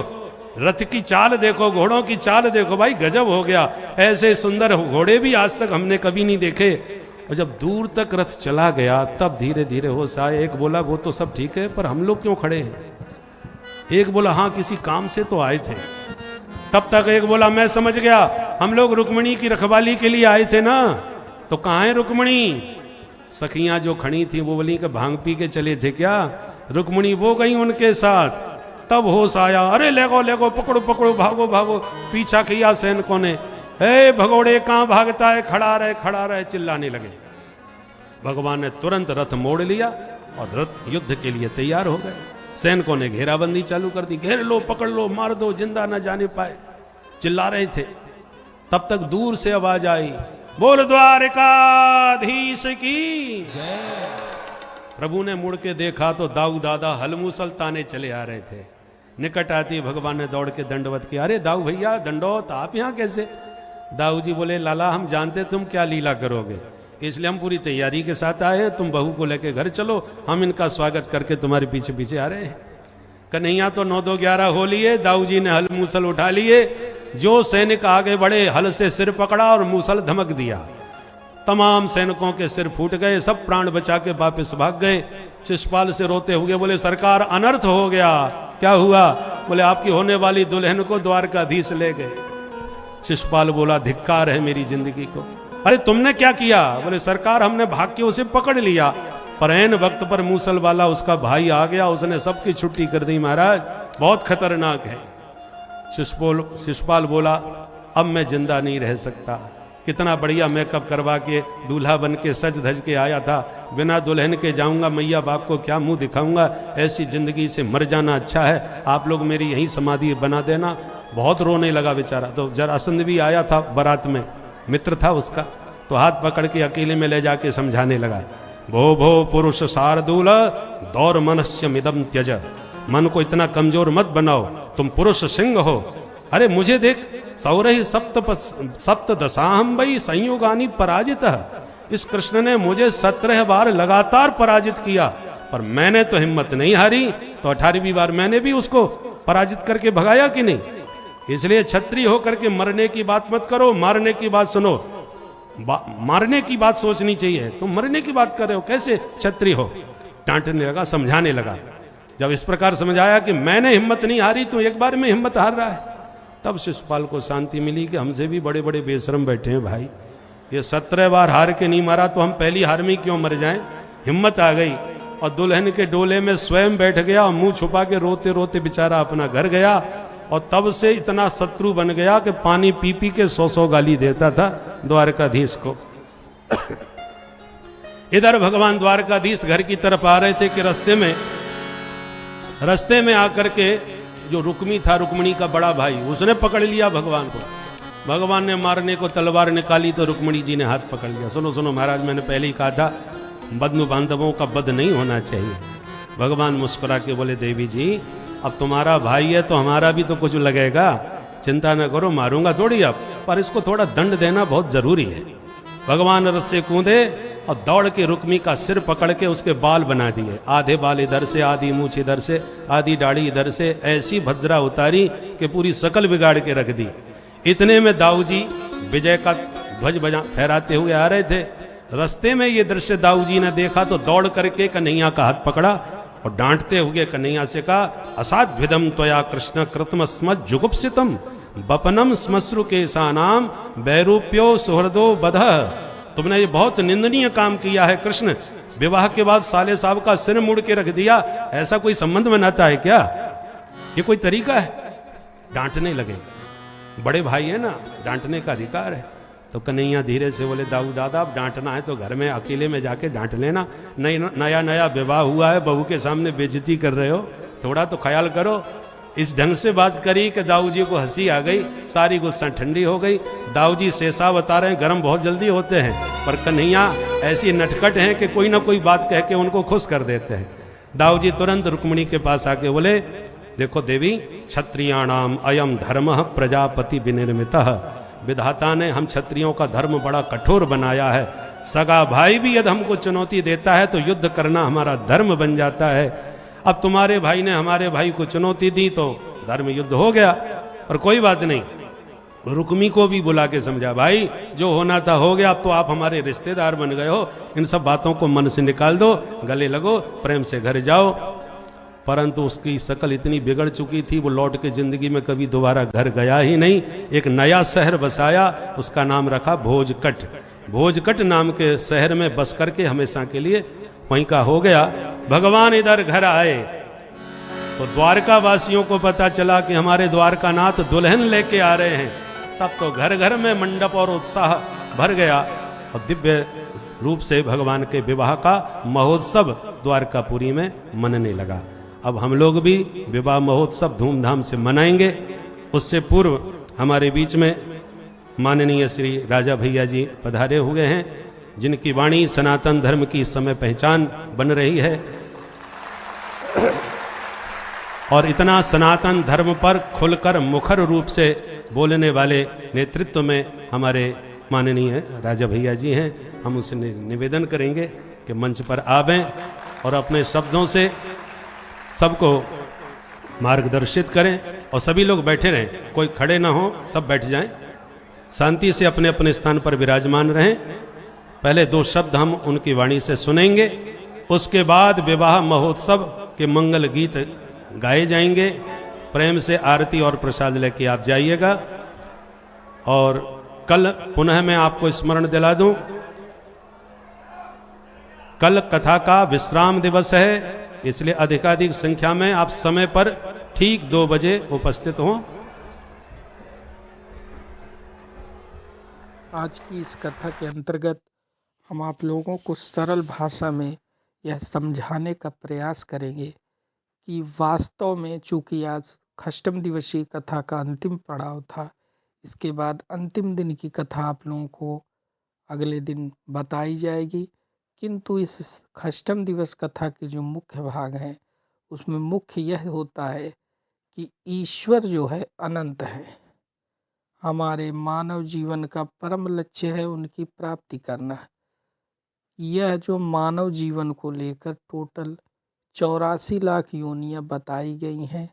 रथ की चाल देखो, घोड़ों की चाल देखो, भाई गजब हो गया, ऐसे सुंदर घोड़े भी आज तक हमने कभी नहीं देखे। और जब दूर तक रथ चला गया तब धीरे धीरे होश आए। एक बोला वो तो सब ठीक है पर हम लोग क्यों खड़े हैं? एक बोला हाँ किसी काम से तो आए थे। तब तक एक बोला मैं समझ गया, हम लोग रुक्मिणी की रखवाली के लिए आए थे ना। तो कहाँ है रुक्मिणी? सखियां जो खड़ी थी वो बोली कि भांग पी के चले थे क्या? रुक्मिणी वो गई उनके साथ। तब होश आया, अरे लेगो लेगो, पकड़ो पकड़ो, भागो भागो। पीछा किया सैनिकों ने, हे भगोड़े कहां भागता है, खड़ा रहे चिल्लाने लगे। भगवान ने तुरंत रथ मोड़ लिया और रथ युद्ध के लिए तैयार हो गए। सैनिकों ने घेराबंदी चालू कर दी, घेर लो, पकड़ लो, मार दो, जिंदा न जाने पाए, चिल्ला रहे थे। तब तक दूर से आवाज आई, बोल द्वारकाधीश की। प्रभु ने मुड़ के देखा तो दाऊ दादा हलमूसल ताने चले आ रहे थे। निकट आती भगवान ने दौड़ के दंडवत किया, अरे दाऊ भैया दंडोत, आप यहाँ कैसे? दाऊ जी बोले, लाला हम जानते तुम क्या लीला करोगे, इसलिए हम पूरी तैयारी के साथ आए हैं। तुम बहू को लेके घर चलो, हम इनका स्वागत करके तुम्हारे पीछे पीछे आ रहे हैं। कन्हैया तो 9-2-11 हो लिए। दाऊ जी ने हल मूसल उठा लिए। जो सैनिक आगे बढ़े हल से सिर पकड़ा और मूसल धमक दिया। तमाम सैनिकों के सिर फूट गए, सब प्राण बचा के वापस भाग गए। शिषपाल से रोते हुए बोले, सरकार अनर्थ हो गया। क्या हुआ? बोले, आपकी होने वाली दुल्हन को द्वारकाधीश ले गए। शिषपाल बोला, धिक्कार है मेरी जिंदगी को। अरे तुमने क्या किया? बोले, सरकार हमने भाग के उसे पकड़ लिया, पर ऐन वक्त पर मूसल वाला उसका भाई आ गया, उसने सबकी छुट्टी कर दी महाराज, बहुत खतरनाक है। शिषपाल बोला, अब मैं जिंदा नहीं रह सकता। कितना बढ़िया मेकअप करवा के दूल्हा बन के सज धज के आया था, बिना दुल्हन के जाऊंगा, मैया बाप को क्या मुंह दिखाऊंगा, ऐसी जिंदगी से मर जाना अच्छा है। आप लोग मेरी यही समाधि बना देना। बहुत रोने लगा बेचारा। तो जरासंध भी आया था बारात में, मित्र था उसका, तो हाथ पकड़ के अकेले में ले जाके समझाने लगा, भो भो पुरुष शार्दूल दौर मनस्य मिदम त्यज। मन को इतना कमजोर मत बनाओ, तुम पुरुष सिंह हो। अरे मुझे देख, सौरही सप्त दशाहम वही संयुगानी पराजित। इस कृष्ण ने मुझे 17 बार लगातार पराजित किया, पर मैंने तो हिम्मत नहीं हारी, तो 18वीं बार मैंने भी उसको पराजित करके भगाया कि नहीं। इसलिए क्षत्रिय होकर के मरने की बात मत करो, मारने की बात सुनो। मारने की बात सोचनी चाहिए, तुम मरने की बात कर रहे हो, कैसे क्षत्रिय हो? डांटने लगा, समझाने लगा। जब इस प्रकार समझाया कि मैंने हिम्मत नहीं हारी, तो एक बार में हिम्मत हार रहा है, तब शिषपाल को शांति मिली कि हमसे भी बड़े बड़े बेशरम बैठे हैं भाई। ये 17 बार हार के नहीं मारा, तो हम पहली हार में क्यों मर जाएं? हिम्मत आ गई और दुल्हन के डोले में स्वयं बैठ गया और मुंह छुपा के रोते रोते बेचारा अपना घर गया। और तब से इतना शत्रु बन गया कि पानी पी पी के 100 गाली देता था द्वारकाधीश को। इधर भगवान द्वारकाधीश घर की तरफ आ रहे थे कि रास्ते में आकर के जो रुक्मी था, रुक्मिणी का बड़ा भाई, उसने पकड़ लिया भगवान को। भगवान ने मारने को तलवार निकाली तो रुक्मिणी जी ने हाथ पकड़ लिया। सुनो सुनो महाराज, मैंने पहले ही कहा था बंधु बांधवों का बद नहीं होना चाहिए। भगवान मुस्कुरा के बोले, देवी जी अब तुम्हारा भाई है तो हमारा भी तो कुछ लगेगा, चिंता न करो, मारूंगा थोड़ी अब, पर इसको थोड़ा दंड देना बहुत जरूरी है। भगवान रथ से कूदे और दौड़ के रुक्मी का सिर पकड़ के उसके बाल बना दिए। आधे बाल इधर से, आधी मूछ इधर से, आधी दाढ़ी इधर से, ऐसी भद्रा उतारी कि पूरी शकल बिगाड़ के रख दी। इतने में दाऊ जी विजय का ध्वज फहराते हुए आ रहे थे। रास्ते में ये दृश्य दाऊ जी ने देखा तो दौड़ करके कन्हैया का हाथ पकड़ा और डांटते हुए कन्हैया से कहा, असाध्विदम त्वया कृष्ण कृतम स्म जुगुप्सितम बपनम स्मश्रु केशानाम वैरूप्यो सुहृदो बधः। तुमने ये बहुत निंदनीय काम किया है कृष्ण, विवाह के बाद साले साहब का सिर मुड़ के रख दिया, ऐसा कोई संबंध बनाता है क्या? ये कोई तरीका है? डांटने लगे। बड़े भाई है ना, डांटने का अधिकार है। तो कन्हैया धीरे से बोले, दाऊ दादा अब डांटना है तो घर में अकेले में जाके डांट लेना, नया नया विवाह हुआ है, बहू के सामने बेइज्जती कर रहे हो, थोड़ा तो ख्याल करो। इस ढंग से बात करी कि दाऊ जी को हंसी आ गई, सारी गुस्सा ठंडी हो गई। दाऊ जी शेषा बता रहे हैं, गर्म बहुत जल्दी होते हैं, पर कन्हैया ऐसी नटखट हैं कि कोई ना कोई बात कह के उनको खुश कर देते हैं। दाऊ जी तुरंत रुक्मिणी के पास आके बोले, देखो देवी, क्षत्रियाणाम अयम धर्म प्रजापति विनिर्मितः। विधाता ने हम क्षत्रियों का धर्म बड़ा कठोर बनाया है। सगा भाई भी यदि हमको चुनौती देता है तो युद्ध करना हमारा धर्म बन जाता है। अब तुम्हारे भाई ने हमारे भाई को चुनौती दी तो धर्म युद्ध हो गया, पर कोई बात नहीं। रुक्मी को भी बुला के समझा, भाई जो होना था हो गया, अब तो आप हमारे रिश्तेदार बन गए हो, इन सब बातों को मन से निकाल दो, गले लगो, प्रेम से घर जाओ। परंतु उसकी शकल इतनी बिगड़ चुकी थी, वो लौट के जिंदगी में कभी दोबारा घर गया ही नहीं। एक नया शहर बसाया, उसका नाम रखा भोजकट। भोजकट नाम के शहर में बस करके हमेशा के लिए वहीं का हो गया। भगवान इधर घर आए तो द्वारका वासियों को पता चला कि हमारे द्वारकानाथ दुल्हन लेके आ रहे हैं। तब तो घर घर में मंडप और उत्साह भर गया और दिव्य रूप से भगवान के विवाह का महोत्सव द्वारकापुरी में मनने लगा। अब हम लोग भी विवाह महोत्सव धूमधाम से मनाएंगे। उससे पूर्व हमारे बीच में माननीय श्री राजा भैया जी पधारे हुए हैं, जिनकी वाणी सनातन धर्म की इस समय पहचान बन रही है और इतना सनातन धर्म पर खुलकर मुखर रूप से बोलने वाले नेतृत्व में हमारे माननीय राजा भैया जी हैं। हम उसे निवेदन करेंगे कि मंच पर आवें और अपने शब्दों से सबको मार्गदर्शित करें और सभी लोग बैठे रहें, कोई खड़े ना हो, सब बैठ जाएं, शांति से अपने अपने स्थान पर विराजमान रहें। पहले 2 शब्द हम उनकी वाणी से सुनेंगे, उसके बाद विवाह महोत्सव के मंगल गीत गाए जाएंगे। प्रेम से आरती और प्रसाद लेके आप जाइएगा। और कल पुनः मैं आपको स्मरण दिला दूं, कल कथा का विश्राम दिवस है, इसलिए अधिकाधिक संख्या में आप समय पर ठीक 2 बजे उपस्थित हों। आज की इस कथा के अंतर्गत हम आप लोगों को सरल भाषा में यह समझाने का प्रयास करेंगे कि वास्तव में चूंकि आज खष्टम दिवसीय कथा का अंतिम पड़ाव था, इसके बाद अंतिम दिन की कथा आप लोगों को अगले दिन बताई जाएगी, किंतु इस खष्टम दिवस कथा के जो मुख्य भाग हैं उसमें मुख्य यह होता है कि ईश्वर जो है अनंत है। हमारे मानव जीवन का परम लक्ष्य है उनकी प्राप्ति करना। यह जो मानव जीवन को लेकर टोटल 84 लाख योनियां बताई गई हैं,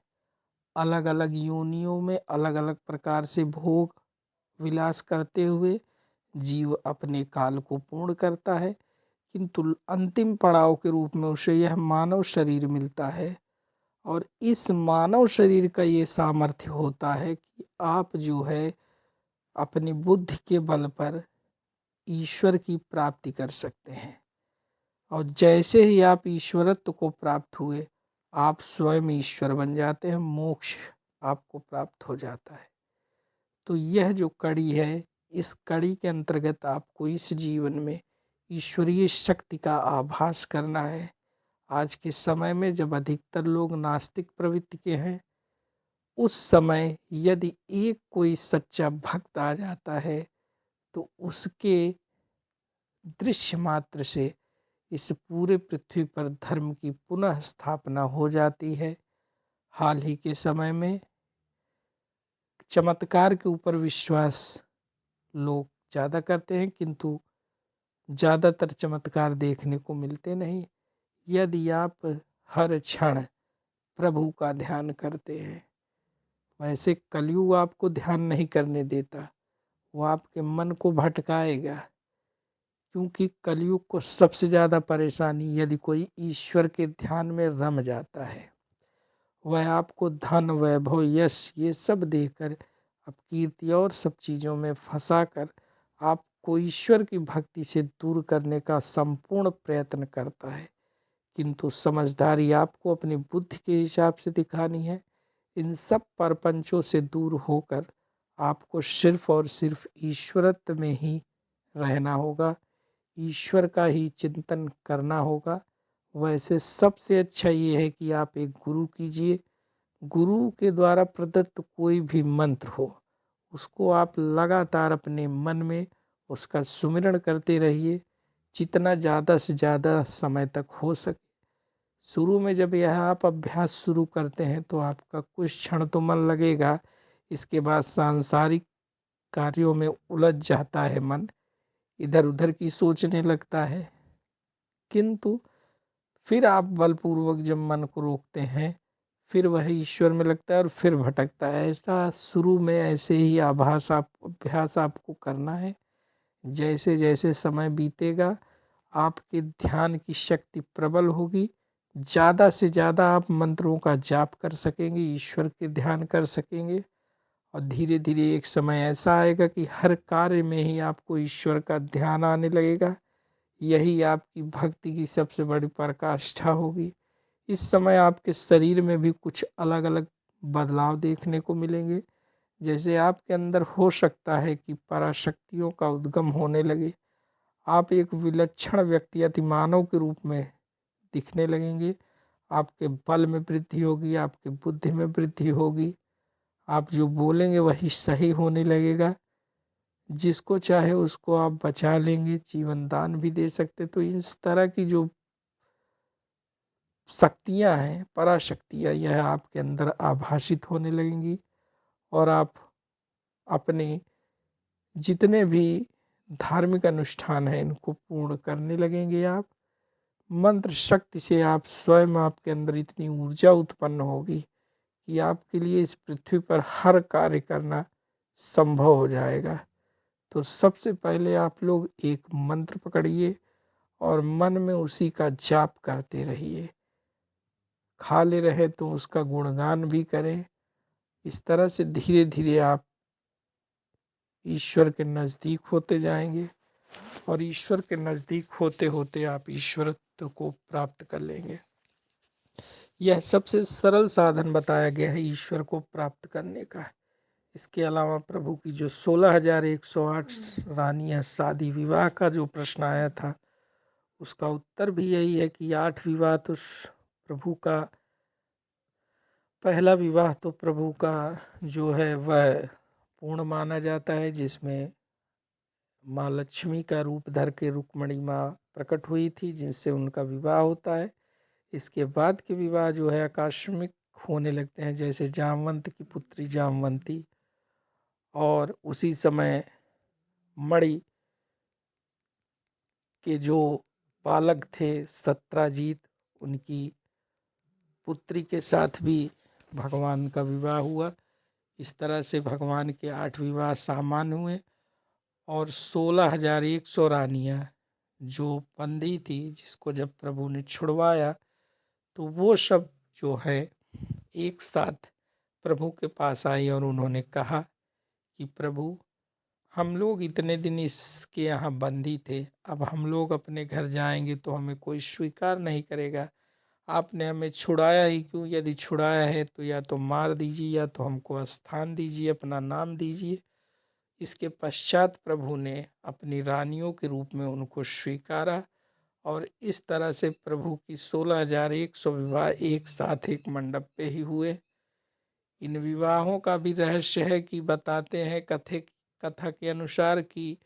अलग अलग योनियों में अलग अलग प्रकार से भोग विलास करते हुए जीव अपने काल को पूर्ण करता है, किंतु अंतिम पड़ाव के रूप में उसे यह मानव शरीर मिलता है। और इस मानव शरीर का ये सामर्थ्य होता है कि आप जो है अपनी बुद्धि के बल पर ईश्वर की प्राप्ति कर सकते हैं। और जैसे ही आप ईश्वरत्व को प्राप्त हुए, आप स्वयं ईश्वर बन जाते हैं, मोक्ष आपको प्राप्त हो जाता है। तो यह जो कड़ी है, इस कड़ी के अंतर्गत आपको इस जीवन में ईश्वरीय शक्ति का आभास करना है। आज के समय में जब अधिकतर लोग नास्तिक प्रवृत्ति के हैं, उस समय यदि एक कोई सच्चा भक्त आ जाता है तो उसके दृश्य मात्र से इस पूरे पृथ्वी पर धर्म की पुनः स्थापना हो जाती है। हाल ही के समय में चमत्कार के ऊपर विश्वास लोग ज़्यादा करते हैं, किंतु ज़्यादातर चमत्कार देखने को मिलते नहीं। यदि आप हर क्षण प्रभु का ध्यान करते हैं, वैसे कलयुग आपको ध्यान नहीं करने देता, वो आपके मन को भटकाएगा, क्योंकि कलयुग को सबसे ज़्यादा परेशानी यदि कोई ईश्वर के ध्यान में रम जाता है, वह आपको धन वैभव यश ये सब देकर अब कीर्ति और सब चीज़ों में फंसा कर आपको ईश्वर की भक्ति से दूर करने का संपूर्ण प्रयत्न करता है। किंतु समझदारी आपको अपनी बुद्धि के हिसाब से दिखानी है। इन सब परपंचों से दूर होकर आपको सिर्फ और सिर्फ ईश्वरत्व में ही रहना होगा, ईश्वर का ही चिंतन करना होगा। वैसे सबसे अच्छा ये है कि आप एक गुरु कीजिए। गुरु के द्वारा प्रदत्त कोई भी मंत्र हो, उसको आप लगातार अपने मन में उसका सुमिरण करते रहिए, जितना ज़्यादा से ज़्यादा समय तक हो सके। शुरू में जब यह आप अभ्यास शुरू करते हैं तो आपका कुछ क्षण तो मन लगेगा, इसके बाद सांसारिक कार्यों में उलझ जाता है मन, इधर उधर की सोचने लगता है। किंतु फिर आप बलपूर्वक जब मन को रोकते हैं, फिर वह ईश्वर में लगता है और फिर भटकता है। ऐसा शुरू में ऐसे ही अभ्यास आपको करना है। जैसे जैसे समय बीतेगा आपके ध्यान की शक्ति प्रबल होगी, ज़्यादा से ज़्यादा आप मंत्रों का जाप कर सकेंगे, ईश्वर के ध्यान कर सकेंगे। और धीरे धीरे एक समय ऐसा आएगा कि हर कार्य में ही आपको ईश्वर का ध्यान आने लगेगा। यही आपकी भक्ति की सबसे बड़ी पराकाष्ठा होगी। इस समय आपके शरीर में भी कुछ अलग अलग बदलाव देखने को मिलेंगे। जैसे आपके अंदर हो सकता है कि पराशक्तियों का उद्गम होने लगे, आप एक विलक्षण व्यक्ति अतिमानव के रूप में दिखने लगेंगे। आपके बल में वृद्धि होगी, आपकी बुद्धि में वृद्धि होगी, आप जो बोलेंगे वही सही होने लगेगा। जिसको चाहे उसको आप बचा लेंगे, जीवन दान भी दे सकते। तो इस तरह की जो शक्तियाँ हैं, पराशक्तियाँ, यह आपके अंदर आभासित होने लगेंगी और आप अपने जितने भी धार्मिक अनुष्ठान हैं इनको पूर्ण करने लगेंगे। आप मंत्र शक्ति से आप स्वयं, आपके अंदर इतनी ऊर्जा उत्पन्न होगी कि आपके लिए इस पृथ्वी पर हर कार्य करना संभव हो जाएगा। तो सबसे पहले आप लोग एक मंत्र पकड़िए और मन में उसी का जाप करते रहिए। खा ले रहे तो उसका गुणगान भी करें। इस तरह से धीरे धीरे आप ईश्वर के नज़दीक होते जाएंगे और ईश्वर के नज़दीक होते होते आप ईश्वरत्व को प्राप्त कर लेंगे। यह सबसे सरल साधन बताया गया है ईश्वर को प्राप्त करने का। इसके अलावा प्रभु की जो 16,108 रानियां, शादी विवाह का जो प्रश्न आया था उसका उत्तर भी यही है कि 8 विवाह तो प्रभु का, पहला विवाह तो प्रभु का जो है वह पूर्ण माना जाता है, जिसमें माँ लक्ष्मी का रूप धर के रुक्मणी माँ प्रकट हुई थी, जिनसे उनका विवाह होता है। इसके बाद के विवाह जो है आकस्मिक होने लगते हैं, जैसे जामवंत की पुत्री जामवंती, और उसी समय मणि के जो बालक थे सत्राजीत, उनकी पुत्री के साथ भी भगवान का विवाह हुआ। इस तरह से भगवान के 8 विवाह सामान्य हुए और 16,100 रानियाँ जो बंदी थी, जिसको जब प्रभु ने छुड़वाया तो वो सब जो है एक साथ प्रभु के पास आई और उन्होंने कहा कि प्रभु, हम लोग इतने दिन इसके यहाँ बंदी थे, अब हम लोग अपने घर जाएंगे तो हमें कोई स्वीकार नहीं करेगा। आपने हमें छुड़ाया ही क्यों? यदि छुड़ाया है तो या तो मार दीजिए या तो हमको स्थान दीजिए, अपना नाम दीजिए। इसके पश्चात प्रभु ने अपनी रानियों के रूप में उनको स्वीकारा और इस तरह से प्रभु की 16,100 विवाह एक साथ एक मंडप पे ही हुए। इन विवाहों का भी रहस्य है कि बताते हैं कथा के अनुसार कि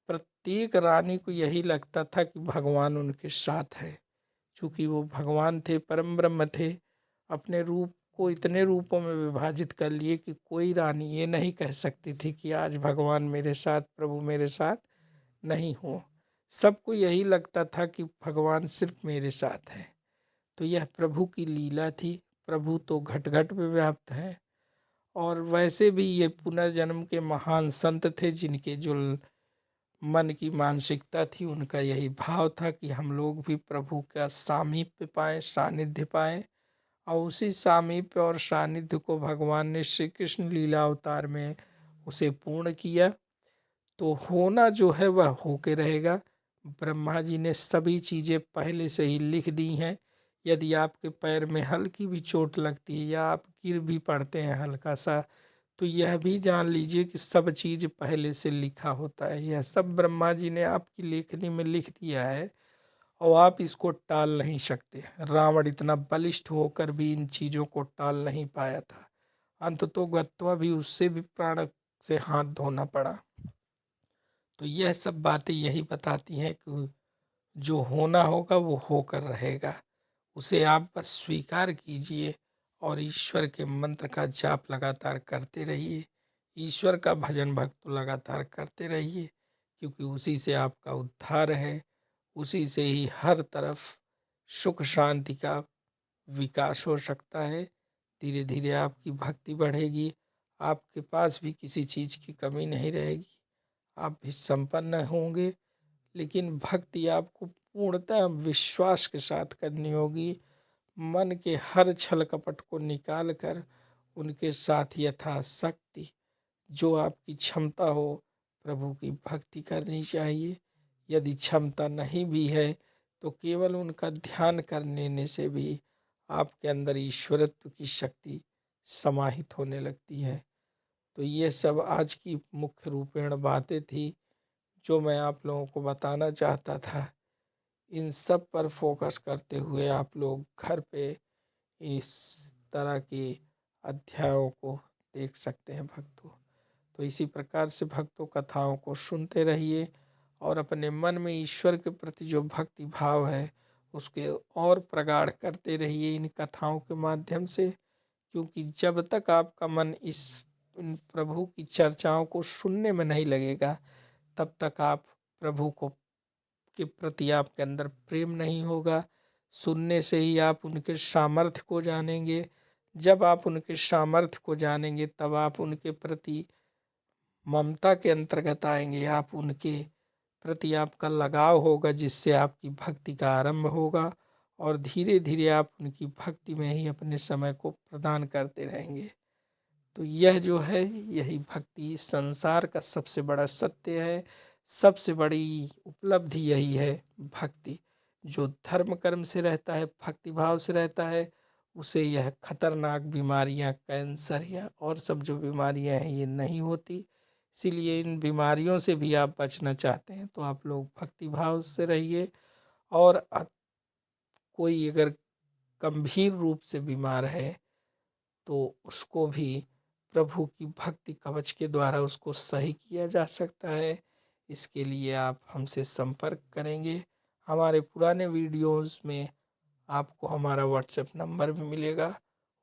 प्रत्येक रानी को यही लगता था कि भगवान उनके साथ है। चूँकि वो भगवान थे, परम ब्रह्म थे, अपने रूप को इतने रूपों में विभाजित कर लिए कि कोई रानी ये नहीं कह सकती थी कि आज भगवान मेरे साथ, प्रभु मेरे साथ नहीं हो। सबको यही लगता था कि भगवान सिर्फ मेरे साथ है। तो यह प्रभु की लीला थी। प्रभु तो घट घट में व्याप्त हैं और वैसे भी ये पुनर्जन्म के महान संत थे, जिनके जो मन की मानसिकता थी उनका यही भाव था कि हम लोग भी प्रभु का सामीप्य पाएँ, सानिध्य पाएँ। और उसी सामीप्य और सानिध्य को भगवान ने श्री कृष्ण लीला अवतार में उसे पूर्ण किया। तो होना जो है वह होके रहेगा। ब्रह्मा जी ने सभी चीज़ें पहले से ही लिख दी हैं। यदि आपके पैर में हल्की भी चोट लगती है या आप गिर भी पड़ते हैं हल्का सा, तो यह भी जान लीजिए कि सब चीज़ पहले से लिखा होता है। यह सब ब्रह्मा जी ने आपकी लेखनी में लिख दिया है और आप इसको टाल नहीं सकते। रावण इतना बलिष्ठ होकर भी इन चीज़ों को टाल नहीं पाया था। अंततोगत्वा भी उससे भी प्राण से हाथ धोना पड़ा। तो यह सब बातें यही बताती हैं कि जो होना होगा वो होकर रहेगा। उसे आप बस स्वीकार कीजिए और ईश्वर के मंत्र का जाप लगातार करते रहिए। ईश्वर का भजन भक्त लगातार करते रहिए, क्योंकि उसी से आपका उद्धार है। उसी से ही हर तरफ सुख शांति का विकास हो सकता है। धीरे धीरे आपकी भक्ति बढ़ेगी, आपके पास भी किसी चीज़ की कमी नहीं रहेगी, आप भी संपन्न होंगे। लेकिन भक्ति आपको पूर्णतः विश्वास के साथ करनी होगी। मन के हर छल कपट को निकाल कर उनके साथ यथाशक्ति जो आपकी क्षमता हो प्रभु की भक्ति करनी चाहिए। यदि क्षमता नहीं भी है तो केवल उनका ध्यान करने से भी आपके अंदर ईश्वरत्व की शक्ति समाहित होने लगती है। तो ये सब आज की मुख्य रूपेण बातें थी जो मैं आप लोगों को बताना चाहता था। इन सब पर फोकस करते हुए आप लोग घर पे इस तरह के अध्यायों को देख सकते हैं भक्तों। तो इसी प्रकार से भक्तों कथाओं को सुनते रहिए और अपने मन में ईश्वर के प्रति जो भक्ति भाव है उसके और प्रगाढ़ करते रहिए इन कथाओं के माध्यम से। क्योंकि जब तक आपका मन इन प्रभु की चर्चाओं को सुनने में नहीं लगेगा तब तक आप प्रभु को के प्रति आपके अंदर प्रेम नहीं होगा। सुनने से ही आप उनके सामर्थ्य को जानेंगे। जब आप उनके सामर्थ्य को जानेंगे तब आप उनके प्रति ममता के अंतर्गत आएंगे। आप उनके प्रति आपका लगाव होगा जिससे आपकी भक्ति का आरंभ होगा और धीरे धीरे आप उनकी भक्ति में ही अपने समय को प्रदान करते रहेंगे। तो यह जो है यही भक्ति संसार का सबसे बड़ा सत्य है। सबसे बड़ी उपलब्धि यही है भक्ति। जो धर्म कर्म से रहता है भक्ति भाव से रहता है उसे यह खतरनाक बीमारियां कैंसर या और सब जो बीमारियां हैं ये नहीं होती। इसीलिए इन बीमारियों से भी आप बचना चाहते हैं तो आप लोग भक्ति भाव से रहिए। और कोई अगर गंभीर रूप से बीमार है तो उसको भी प्रभु की भक्ति कवच के द्वारा उसको सही किया जा सकता है। इसके लिए आप हमसे संपर्क करेंगे। हमारे पुराने वीडियोस में आपको हमारा व्हाट्सएप नंबर भी मिलेगा,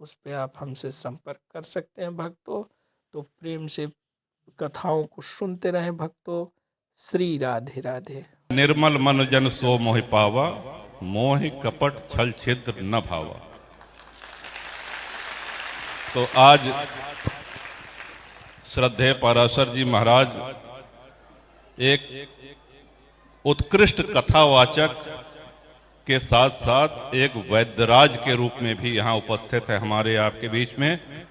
उस पर आप हमसे संपर्क कर सकते हैं भक्तों। तो प्रेम से कथाओं को सुनते रहें भक्तों। श्री राधे राधे। निर्मल मन जन सो मोहि पावा, मोहि कपट छल छिद्र न भावा। तो आज श्रद्धेय पराशर जी महाराज एक उत्कृष्ट कथावाचक के साथ साथ एक वैद्यराज के रूप में भी यहाँ उपस्थित है हमारे आपके बीच में,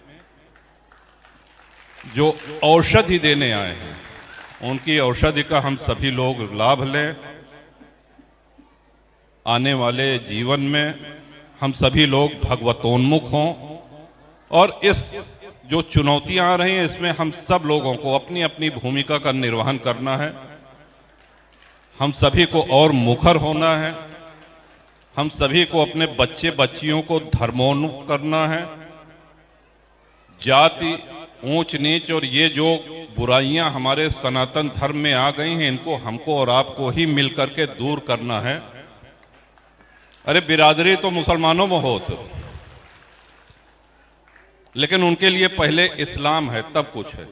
जो औषधि देने आए हैं। उनकी औषधि का हम सभी लोग लाभ लें। आने वाले जीवन में हम सभी लोग भगवतोन्मुख हों और इस जो चुनौतियां आ रही हैं इसमें हम सब लोगों को अपनी अपनी भूमिका का निर्वहन करना है। हम सभी को और मुखर होना है। हम सभी को अपने बच्चे बच्चियों को धर्मोन्मुख करना है। जाति ऊंच नीच और ये जो बुराइयां हमारे सनातन धर्म में आ गई हैं इनको हमको और आपको ही मिलकर के दूर करना है। अरे बिरादरी तो मुसलमानों में हो तो, लेकिन उनके लिए पहले इस्लाम है तब कुछ है।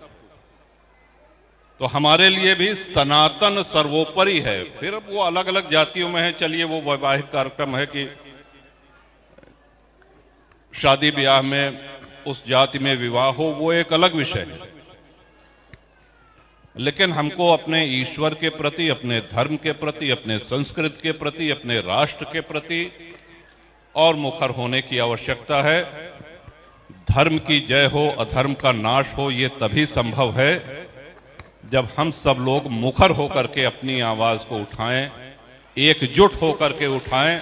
तो हमारे लिए भी सनातन सर्वोपरि है। फिर अब वो अलग अलग जातियों में है, चलिए वो वैवाहिक कार्यक्रम है कि शादी ब्याह में उस जाति में विवाह हो, वो एक अलग विषय है। लेकिन हमको अपने ईश्वर के प्रति, अपने धर्म के प्रति, अपने संस्कृति के प्रति, अपने राष्ट्र के प्रति और मुखर होने की आवश्यकता है। धर्म की जय हो, अधर्म का नाश हो, ये तभी संभव है जब हम सब लोग मुखर होकर के अपनी आवाज को उठाएं, एकजुट होकर के उठाएं।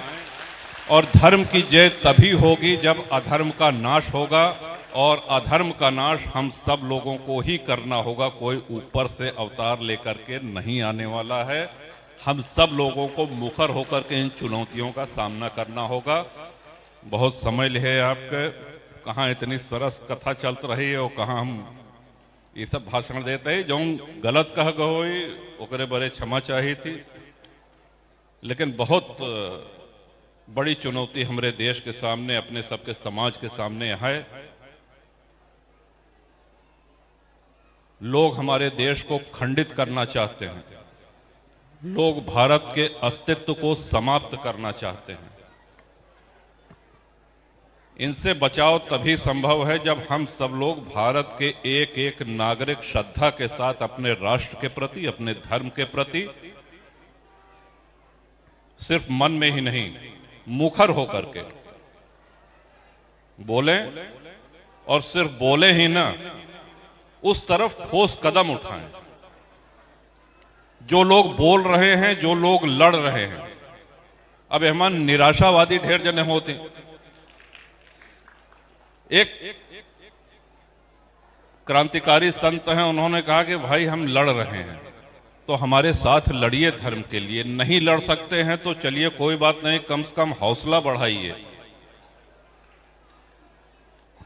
और धर्म की जय तभी होगी जब अधर्म का नाश होगा, और अधर्म का नाश हम सब लोगों को ही करना होगा। कोई ऊपर से अवतार लेकर के नहीं आने वाला है। हम सब लोगों को मुखर होकर के इन चुनौतियों का सामना करना होगा। बहुत समय लिहे आपके, कहाँ इतनी सरस कथा चलत रही है और कहाँ हम ये सब भाषण देते हैं। जो गलत कह गई ओकरे बड़े क्षमा चाहिए थी, लेकिन बहुत बड़ी चुनौती हमारे देश के सामने, अपने सबके समाज के सामने है। लोग हमारे देश को खंडित करना चाहते हैं। लोग भारत के अस्तित्व को समाप्त करना चाहते हैं। इनसे बचाव तभी संभव है जब हम सब लोग भारत के एक एक नागरिक श्रद्धा के साथ अपने राष्ट्र के प्रति, अपने धर्म के प्रति सिर्फ मन में ही नहीं, मुखर होकर के बोलें। और सिर्फ बोले ही ना, उस तरफ ठोस कदम उठाएं। जो लोग बोल रहे हैं, जो लोग लड़ रहे हैं, अब हम निराशावादी ढेर जने होते। क्रांतिकारी संत हैं, उन्होंने कहा कि भाई हम लड़ रहे हैं तो हमारे साथ लड़िए धर्म के लिए, नहीं लड़ सकते हैं तो चलिए कोई बात नहीं, कम से कम हौसला बढ़ाइए,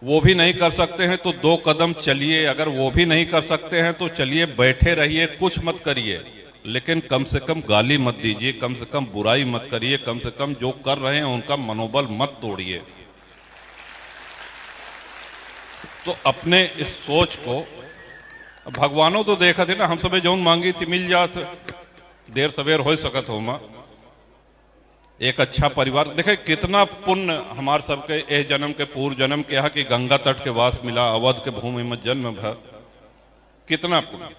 वो भी नहीं कर सकते हैं तो 2 कदम चलिए, अगर वो भी नहीं कर सकते हैं तो चलिए बैठे रहिए, कुछ मत करिए, लेकिन कम से कम गाली मत दीजिए, कम से कम बुराई मत करिए, कम से कम जो कर रहे हैं उनका मनोबल मत तोड़िए। तो अपने इस सोच को भगवानों तो देखा थे ना, हम सबे जौन मांगी थी मिल जात, देर सवेर हो सकत हो मां, एक अच्छा परिवार। देखे कितना पुण्य हमार सबके ए जन्म के पूर्व जन्म के यहाँ की गंगा तट के वास मिला, अवध के भूमि में जन्म भर, कितना पुण्य।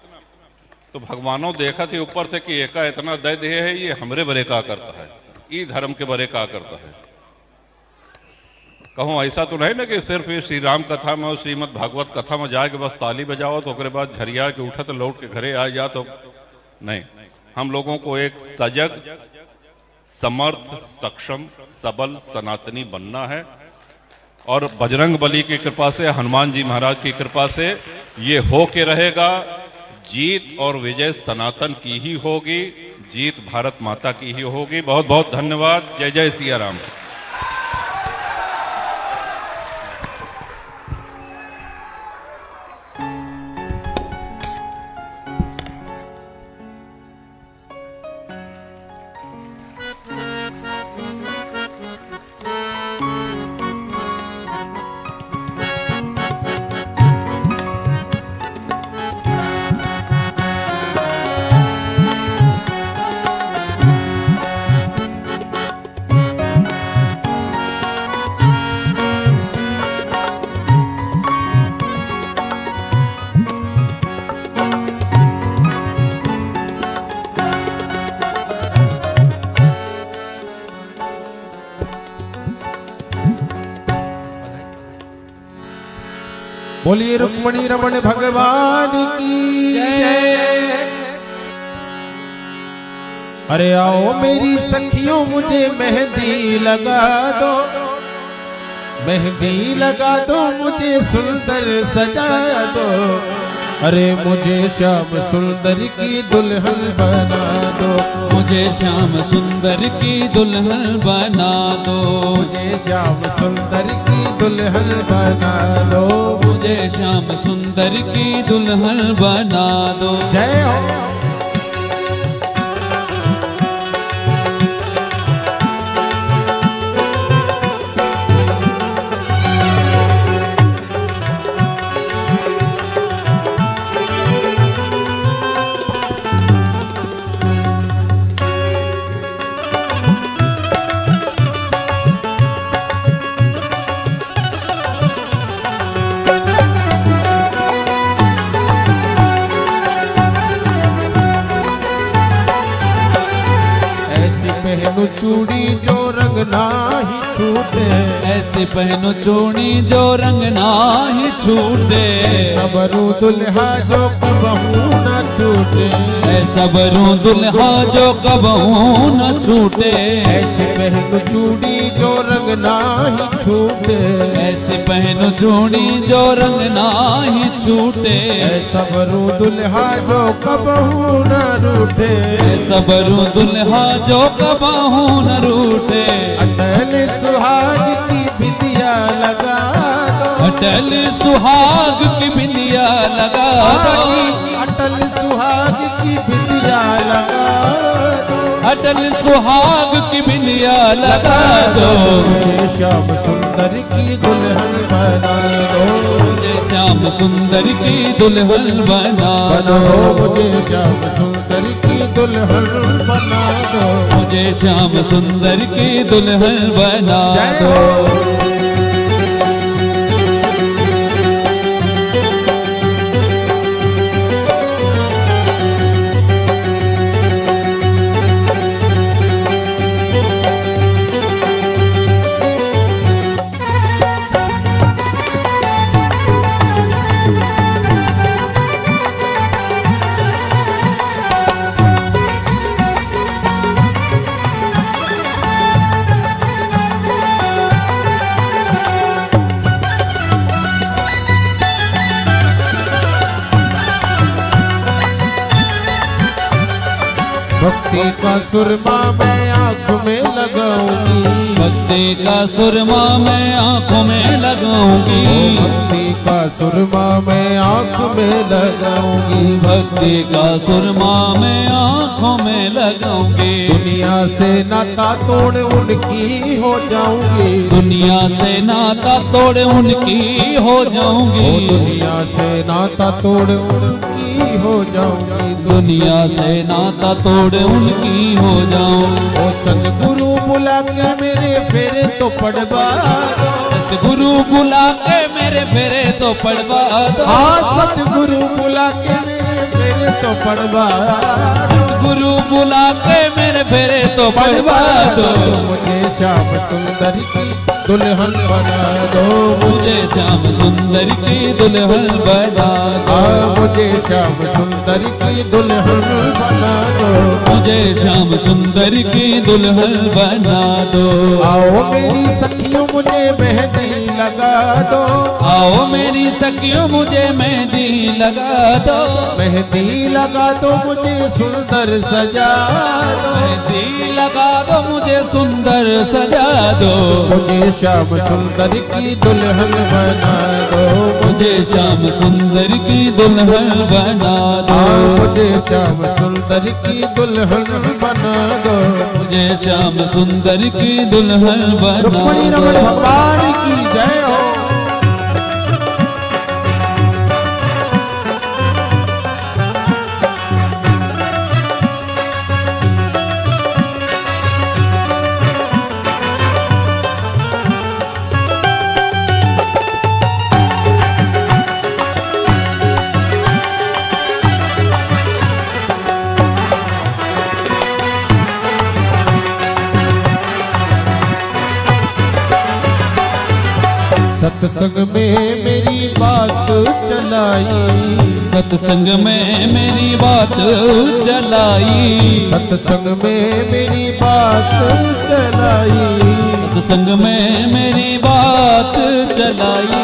तो भगवानों देखा थी ऊपर से कि एका इतना दय दे है, ये हमरे बरे का करता है, ये धर्म के बरे का करता है। कहूँ ऐसा तो नहीं ना कि सिर्फ ये श्री राम कथा में और श्रीमद भागवत कथा में जाके बस ताली बजाओ तो उसके बाद झरिया के उठा तो लौट के घरे आ जा, तो नहीं। हम लोगों को एक सजग, समर्थ, सक्षम, सबल सनातनी बनना है, और बजरंग बली की कृपा से, हनुमान जी महाराज की कृपा से ये हो के रहेगा। जीत और विजय सनातन की ही होगी, जीत भारत माता की ही होगी। बहुत बहुत धन्यवाद। जय जय सिया राम। बोलिए रुक्मणी रमण भगवान की जय। अरे आओ मेरी सखियों मुझे मेहंदी लगा दो, मेहंदी लगा दो, मुझे सुंदर सजा दो। अरे मुझे श्याम सुंदर की दुल्हन बना दो, मुझे श्याम सुंदर की दुल्हन बना दो, मुझे श्याम सुंदर की दुल्हन बना दो, मुझे श्याम सुंदर की दुल्हन बना दो। जय हो। पहनो चूड़ी जो रंग नाही छूटे, ऐसे पहनो चूड़ी जो रंग नाही छूटे, सबरू दुल्हा जो कबहू न छूटे, ऐसा बरू दुल्हा जो कबहू न छूटे। ऐसे पहनो चूड़ी जो रंग नाही छूटे, ऐसे पहनो चूड़ी जो रंग नाही छूटे, सबरू दुल्हा जो कबहू न रूठे, सबरू दुल्हा जो कबहू न रूठे। अटल सुहाग की बिंदिया लगा दो, अटल सुहाग की बिंदिया लगा दो, अटल सुहाग की बिंदिया लगा दो, अटल सुहाग की बिंदिया लगा दो। मुझे श्याम सुंदर की दुल्हन बना दो, मुझे श्याम सुंदर की दुल्हन बना दो, मुझे श्याम सुंदर की दुल्हन बना दो, मुझे श्याम सुंदर की दुल्हन बना दो। भक्ति का सुरमा मैं आँख में लगाऊंगी, भक्ति का सुरमा मैं आंखों में लगाऊंगी, भक्ति का सुरमा मैं आँख में लगाऊंगी, भक्ति का सुरमा मैं आंखों में लगाऊंगी। दुनिया से नाता तोड़ उनकी हो जाऊंगी, दुनिया से नाता तोड़ उनकी हो जाऊंगी, दुनिया से नाता तोड़ उनकी हो जाऊंगी, दुनिया से नाता तोड़ उनकी हो जाऊं। ओ सतगुरु बुला के मेरे फेरे तो पड़वा दो, सतगुरु बुला के मेरे फेरे तो पड़वा दो, हाँ सतगुरु बुला के मेरे फेरे तो पड़वा दो, गुरु बुला के मेरे फेरे तो पड़वा दो। मुझे श्याम सुंदर की दुल्हन बना दो, मुझे श्याम सुंदर की दुल्हन बना दो, मुझे श्याम सुंदर की दुल्हन बना दो, मुझे श्याम सुंदर की दुल्हन बना दो। आओ मेरी सखियों मुझे मेहंदी लगा दो, आओ मेरी सखियों मुझे मेहंदी लगा दो, मेहंदी लगा दो मुझे सुंदर सजा दो, मेहंदी लगा दो मुझे सुंदर सजा दो, मुझे श्याम सुंदर की दुल्हन बना दो, मुझे श्याम सुंदर की दुल्हन बना दो, मुझे श्याम सुंदर की दुल्हन बना दो, मुझे श्याम सुंदर की दुल्हन बना रुक्मणी रमण दो। भगवान की जय हो। सत्संग में मेरी बात चलाई, सत्संग में मेरी बात चलाई, सत्संग में मेरी बात चलाई, सत्संग में मेरी बात चलाई,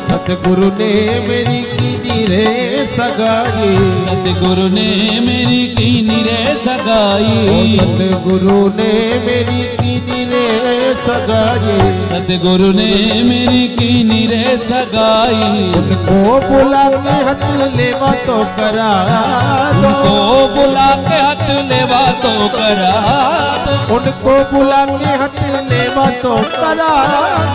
सतगुरु ने मेरी कीनी रे सगाई, सतगुरु ने मेरी कीनी रे सगाई, सतगुरु ने मेरी कीनी रे सगाई, सतगुरु ने मेरी कीनी रे सगाई। उनको बुला के हाथ लेवा तो करा दो, उनको बुला के हाथ लेवा तो करा दो, उनको बुला के हाथ लेवा तो करा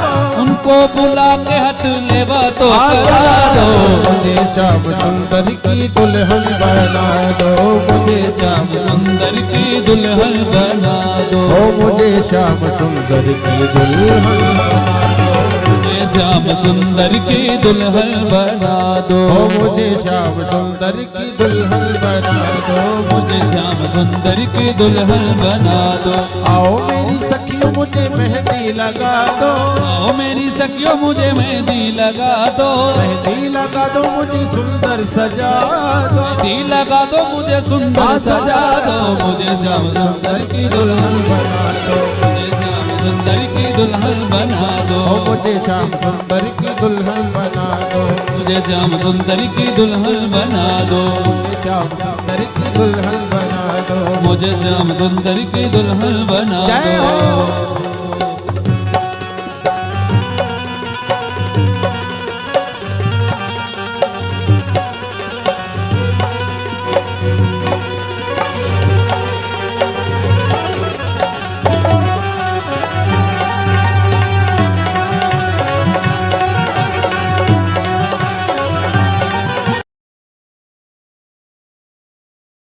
दो, उनको बुला के हाथ लेवा तो करा दो। मुझे श्याम सुंदर की दुल्हन बना दो, मुझे श्याम सुंदर की दुल्हन बना दो, मुझे श्याम सुंदर की दुल्हन बना दो, मुझे श्याम सुंदर की दुल्हन बना दो, मुझे श्याम सुंदर की दुल्हन बना दो, मुझे श्याम सुंदर की दुल्हन बना दो। आओ मेरी सखियों मुझे मेहंदी लगा दो, आओ मेरी सखियों मुझे मेहंदी लगा दो, मेहंदी लगा दो मुझे सुंदर सजा दो, मेहंदी लगा दो मुझे सुंदर सजा दो, मुझे श्याम सुंदर की दुल्हन बना दो, मुझे श्याम सुंदर की दुल्हन बना दो, मुझे श्याम सुंदर की दुल्हन बना दो, मुझे श्याम सुंदर की दुल्हन बना दो, मुझे श्याम सुंदर की दुल्हन बना दो, मुझे श्याम सुंदर की दुल्हन बना जय दो। हो।